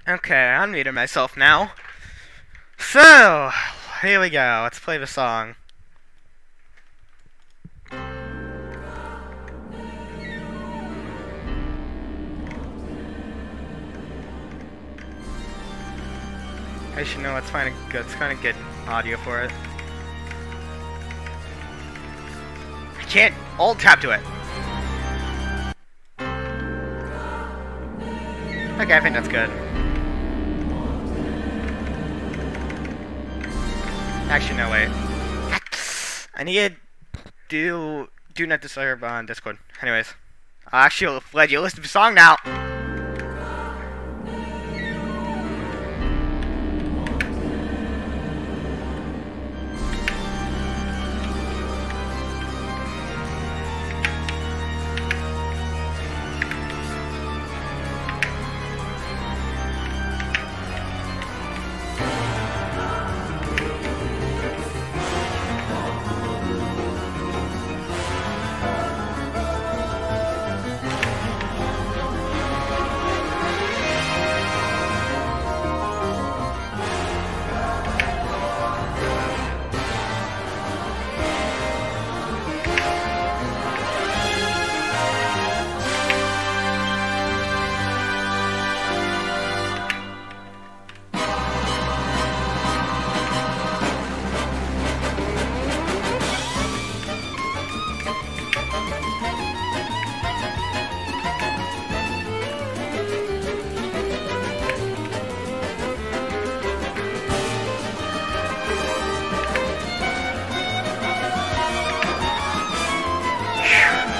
Okay, I'm muting myself now. So, here we go. Let's play the song. I should know let's find a good audio for it. I can't alt tab to it. Okay, I think that's good. Actually, no, wait. I need to do not disturb on Discord. Anyways, I'll actually let you listen to the song now.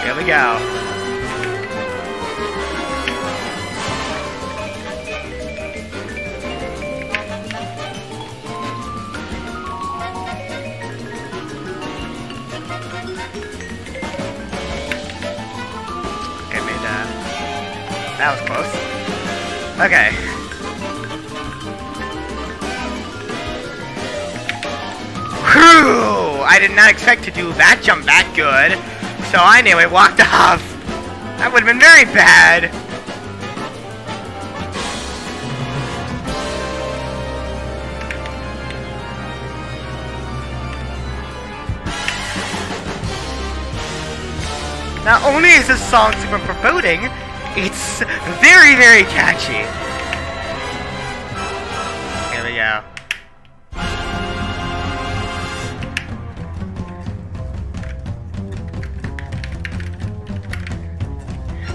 Here we go. Okay, made that. That was close. Okay. Whew! I did not expect to do that jump that good. So I nearly walked off. That would have been very bad. Not only is this song super foreboding, it's very, very catchy. Here we go.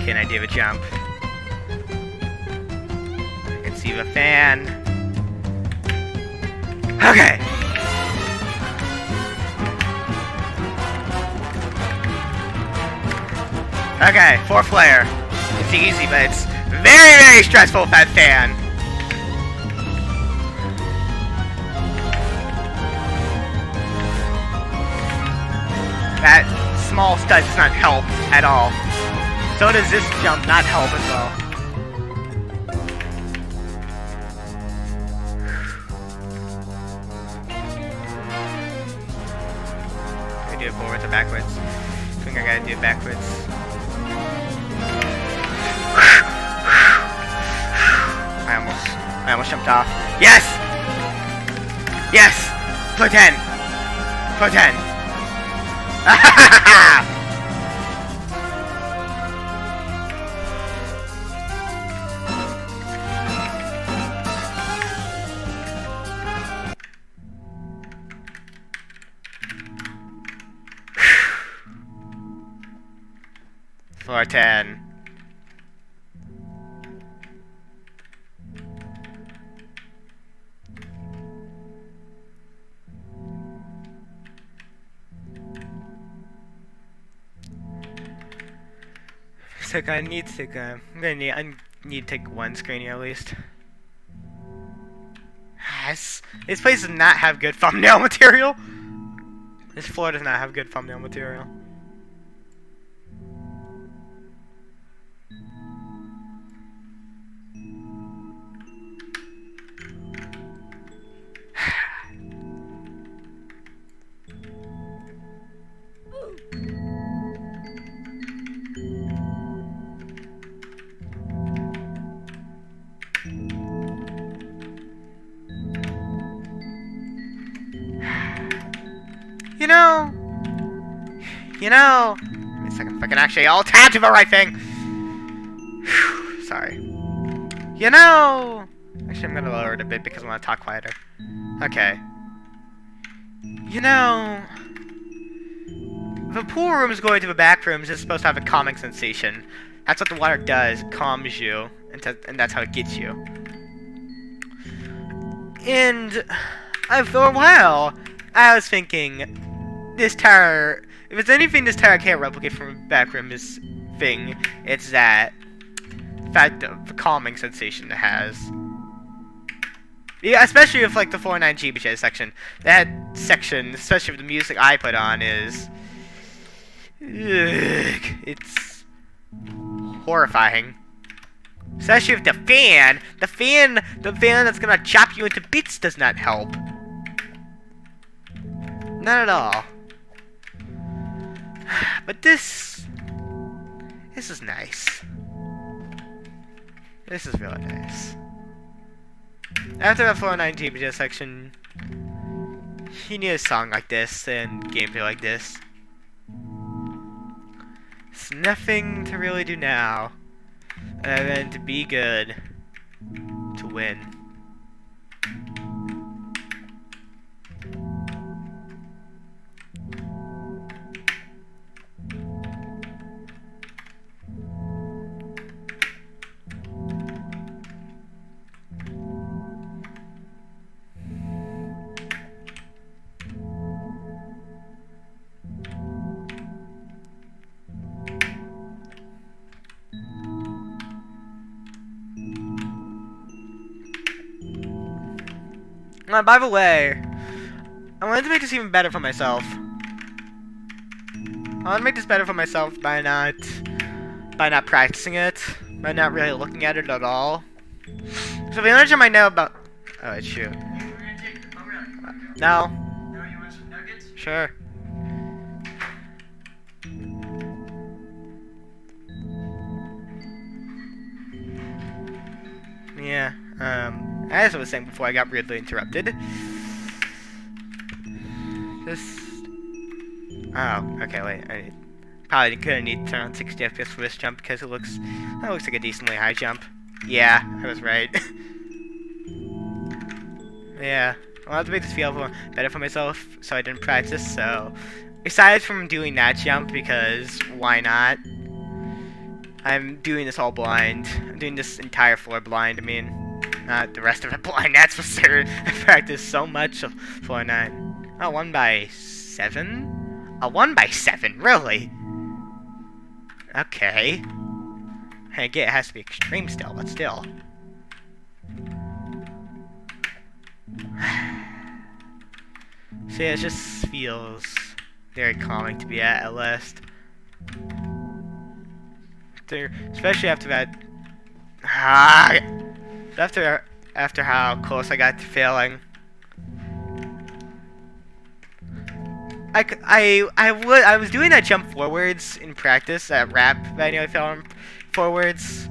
Can I do a jump? I can see the fan. Okay. Okay, 4th layer. It's easy, but it's very, very stressful with that fan. That small stud does not help at all. So does this jump not help as well. I do it forwards or backwards. I think I gotta do it backwards. I almost jumped off. Yes! Yes! Floor 10! Floor 10! Floor 10. So I need to take one screen here at least. This place does not have good thumbnail material. This floor does not have good thumbnail material. You know. You know. Wait a second. If I can actually all tab to the right thing. Whew, sorry. You know. Actually, I'm gonna lower it a bit because I want to talk quieter. Okay. You know. The pool room is going to the back rooms is supposed to have a calming sensation. That's what the water does. It calms you, and that's how it gets you. And for a while, I was thinking, this tower. If it's anything this tower can't replicate from a back room thing, it's that fact of the calming sensation it has. Yeah, especially with like the 49 GBJ section. That section, especially with the music I put on, is it's horrifying. Especially with the fan. The fan that's gonna chop you into bits does not help. Not at all. But this is nice. This is really nice. After the 49 GBJ section, you need a song like this and gameplay like this. There's nothing to really do now other than to be good to win. By the way, I wanted to make this even better for myself. I want to make this better for myself by not practicing it, by not really looking at it at all. So the energy I might know about. Oh, shoot. No. No, you want some nuggets? Sure. Yeah. As I was saying before I got rudely interrupted. Just... Oh, okay, wait. I probably gonna need to turn on 60 FPS for this jump because that looks like a decently high jump. Yeah, I was right. Yeah. I wanted to make this feel better for myself, so I didn't practice, so... Aside from doing that jump, because why not? I'm doing this all blind. I'm doing this entire floor blind, I mean... Not the rest of it blind, that's for sure. I practiced so much of floor 9. Oh, 1 by 7? A 1 by 7, really? Okay. I get it has to be extreme still, but still. So yeah, it just feels very calming to be at least. Especially after that. After how close I got to failing. I was doing that jump forwards in practice, that rap that I nearly fell on forwards,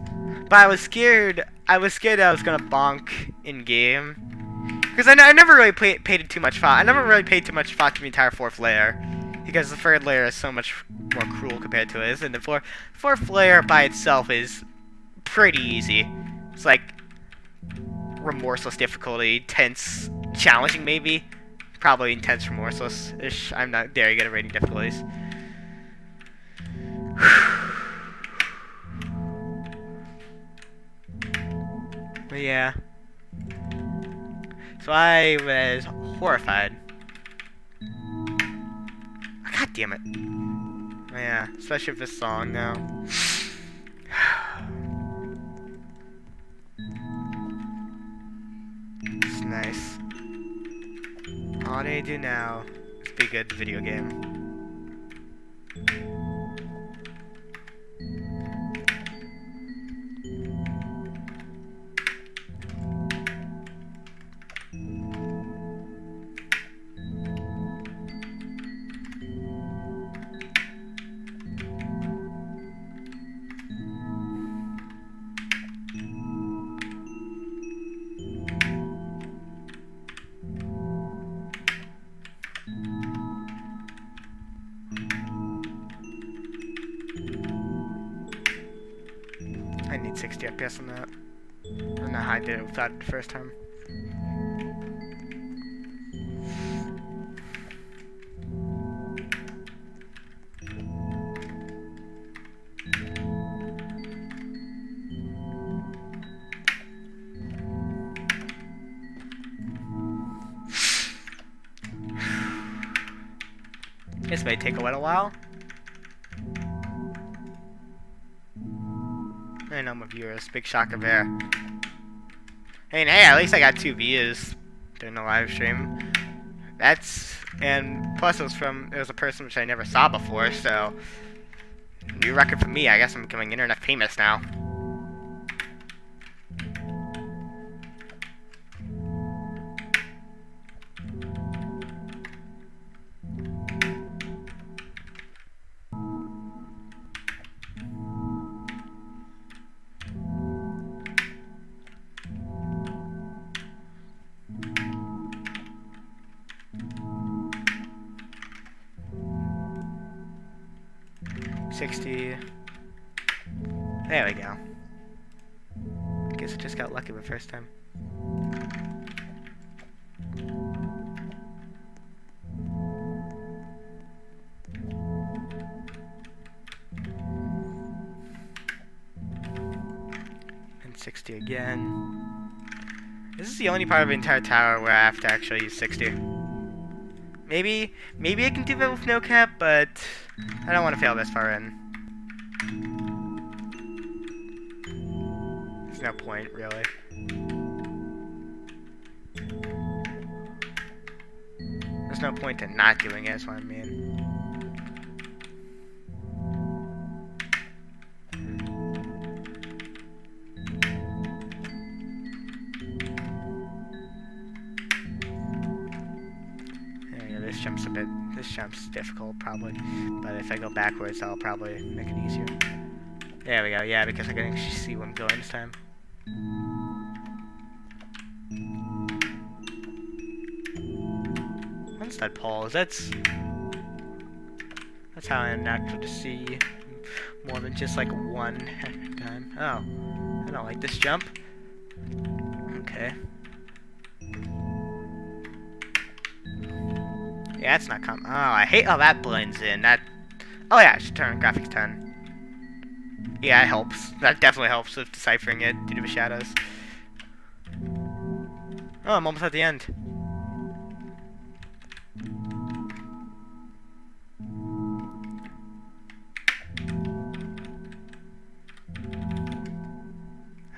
but I was scared that I was gonna bonk in game, because I never really paid too much thought. I never really paid too much thought to the entire 4th layer, because the 3rd layer is so much more cruel compared to it, and the 4th layer by itself is pretty easy. It's like remorseless difficulty, tense, challenging maybe. Probably intense, remorseless-ish. I'm not very good at rating difficulties. But yeah. So I was horrified. God damn it. Yeah, especially with this song now. It's nice. All I need to do now is be good at the video game. 60 FPS on that. I don't know how I did it without it the first time. This may take a little while. I know my viewers. Big shocker there. Hey, at least I got 2 views during the live stream. And plus it was a person which I never saw before, so new record for me. I guess I'm becoming internet famous now. There we go. Guess I just got lucky the first time. And 60 again. This is the only part of the entire tower where I have to actually use 60. Maybe I can do that with no cap, but I don't want to fail this far in. There's no point, really. There's no point in not doing it, is what I mean. This jump's difficult, probably. But if I go backwards, I'll probably make it easier. There we go, yeah, because I can actually see where I'm going this time. What's that pause? That's how I'm natural to see more than just like one time. Oh, I don't like this jump. Okay. Yeah, that's not Oh, I hate how that blends in. Oh yeah, I should turn on graphics 10. Yeah, it helps. That definitely helps with deciphering it due to the shadows. Oh, I'm almost at the end.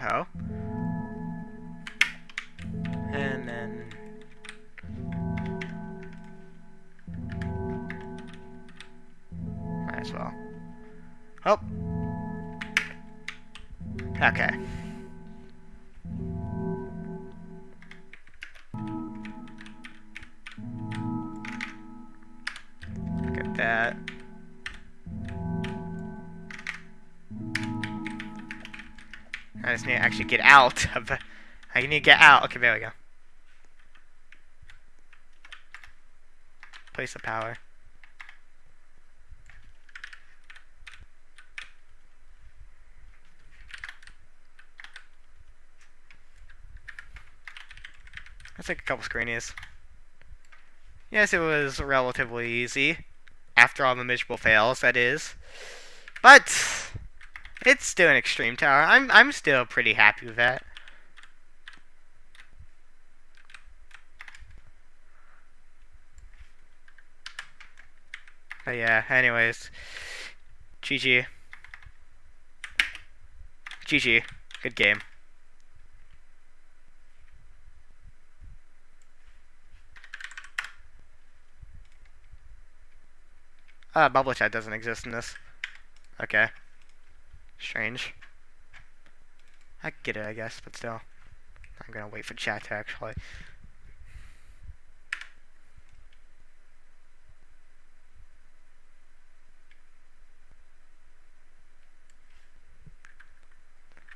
Oh. And then... might as well. Oh. Okay. Look at that. I just need to actually get out of the... I need to get out. Okay, there we go. Place of power. Let's take a couple screenies. Yes, it was relatively easy. After all the miserable fails, that is. But it's still an extreme tower. I'm still pretty happy with that. But yeah, anyways. GG. GG. Good game. Bubble chat doesn't exist in this. Okay. Strange. I can get it, I guess, but still. I'm gonna wait for chat to actually.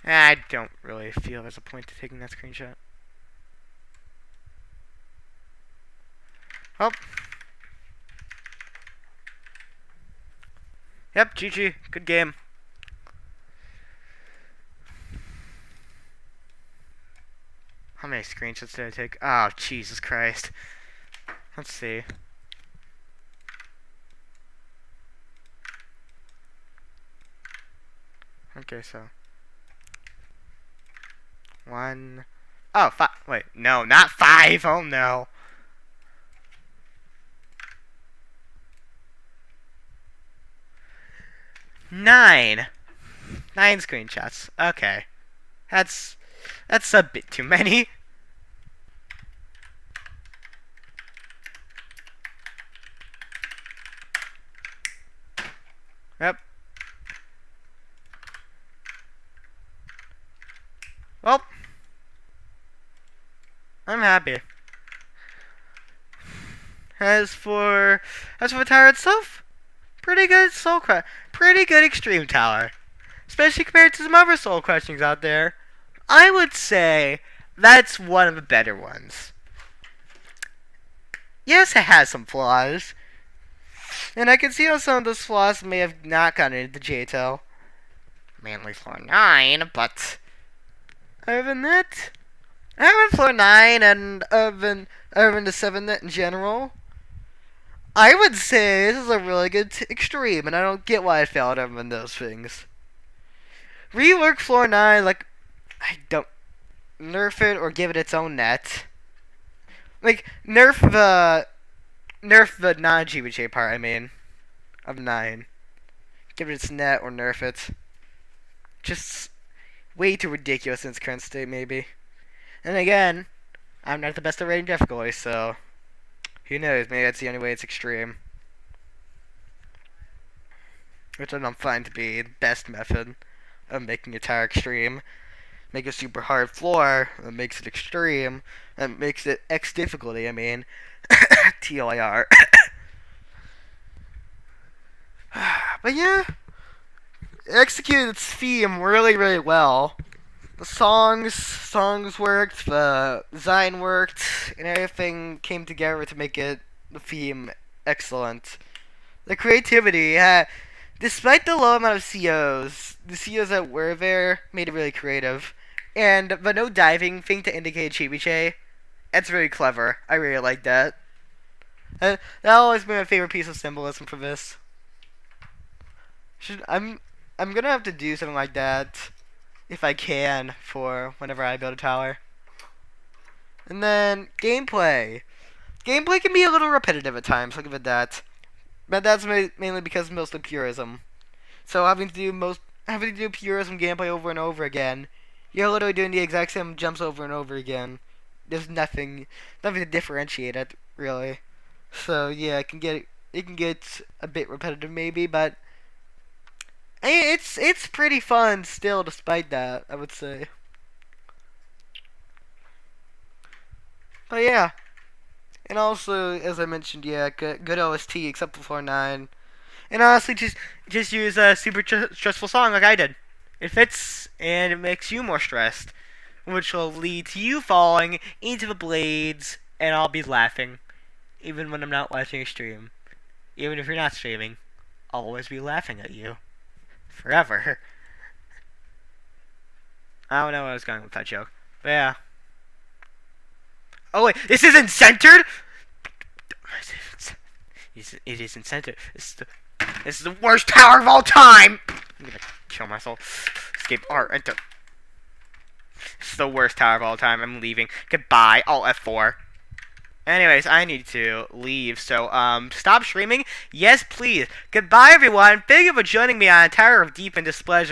I don't really feel there's a point to taking that screenshot. Oh. Yep, GG. Good game. How many screenshots did I take? Oh, Jesus Christ. Let's see. Okay, so. 1. Oh, 5. Wait, no, not 5. Oh, no. 9. 9 screenshots. Okay. That's a bit too many. Yep. Well, I'm happy. As for the tower itself, pretty good pretty good extreme tower, especially compared to some other soul crushings out there. I would say that's one of the better ones. Yes, it has some flaws, and I can see how some of those flaws may have not gotten into J-Tail. Mainly floor 9, but other than that, other than floor 9 and other than the 7 in general, I would say this is a really good extreme, and I don't get why I failed other than those things. Rework floor 9, like, I don't nerf it or give it its own net. Like, nerf the non-GBJ part, I mean, of 9. Give it its net or nerf it. Just way too ridiculous in its current state, maybe. And again, I'm not the best at rating difficulty, so who knows? Maybe that's the only way it's extreme. Which I don't find to be the best method of making a tower extreme. Make a super hard floor that makes it extreme, and makes it X difficulty, I mean. TLIR. But yeah, it executed its theme really, really well. The songs worked, the design worked, and everything came together to make the theme excellent. The creativity, despite the low amount of COs, the COs that were there made it really creative. And the no diving thing to indicate Chibiche, that's really clever. I really like that. That always been my favorite piece of symbolism for this. I'm gonna have to do something like that if I can for whenever I build a tower. And then gameplay. Gameplay can be a little repetitive at times. Look at that. But that's mainly because of mostly purism. So having to do purism gameplay over and over again, you're literally doing the exact same jumps over and over again. There's nothing to differentiate it really. So yeah, it can get a bit repetitive maybe, but it's pretty fun still despite that, I would say. But yeah. And also, as I mentioned, yeah, good OST except for floor 9. And honestly, just use a super stressful song like I did. It fits, and it makes you more stressed, which will lead to you falling into the blades, and I'll be laughing, even when I'm not watching a stream. Even if you're not streaming, I'll always be laughing at you. Forever. I don't know where I was going with that joke, but yeah. Oh wait, this isn't centered? It isn't centered. This is the worst tower of all time! I'm gonna kill myself. Escape art, enter. This is the worst tower of all time. I'm leaving. Goodbye. Alt F4. Anyways, I need to leave, so, stop streaming? Yes, please. Goodbye, everyone. Thank you for joining me on a Tower of Deep and Displeasure.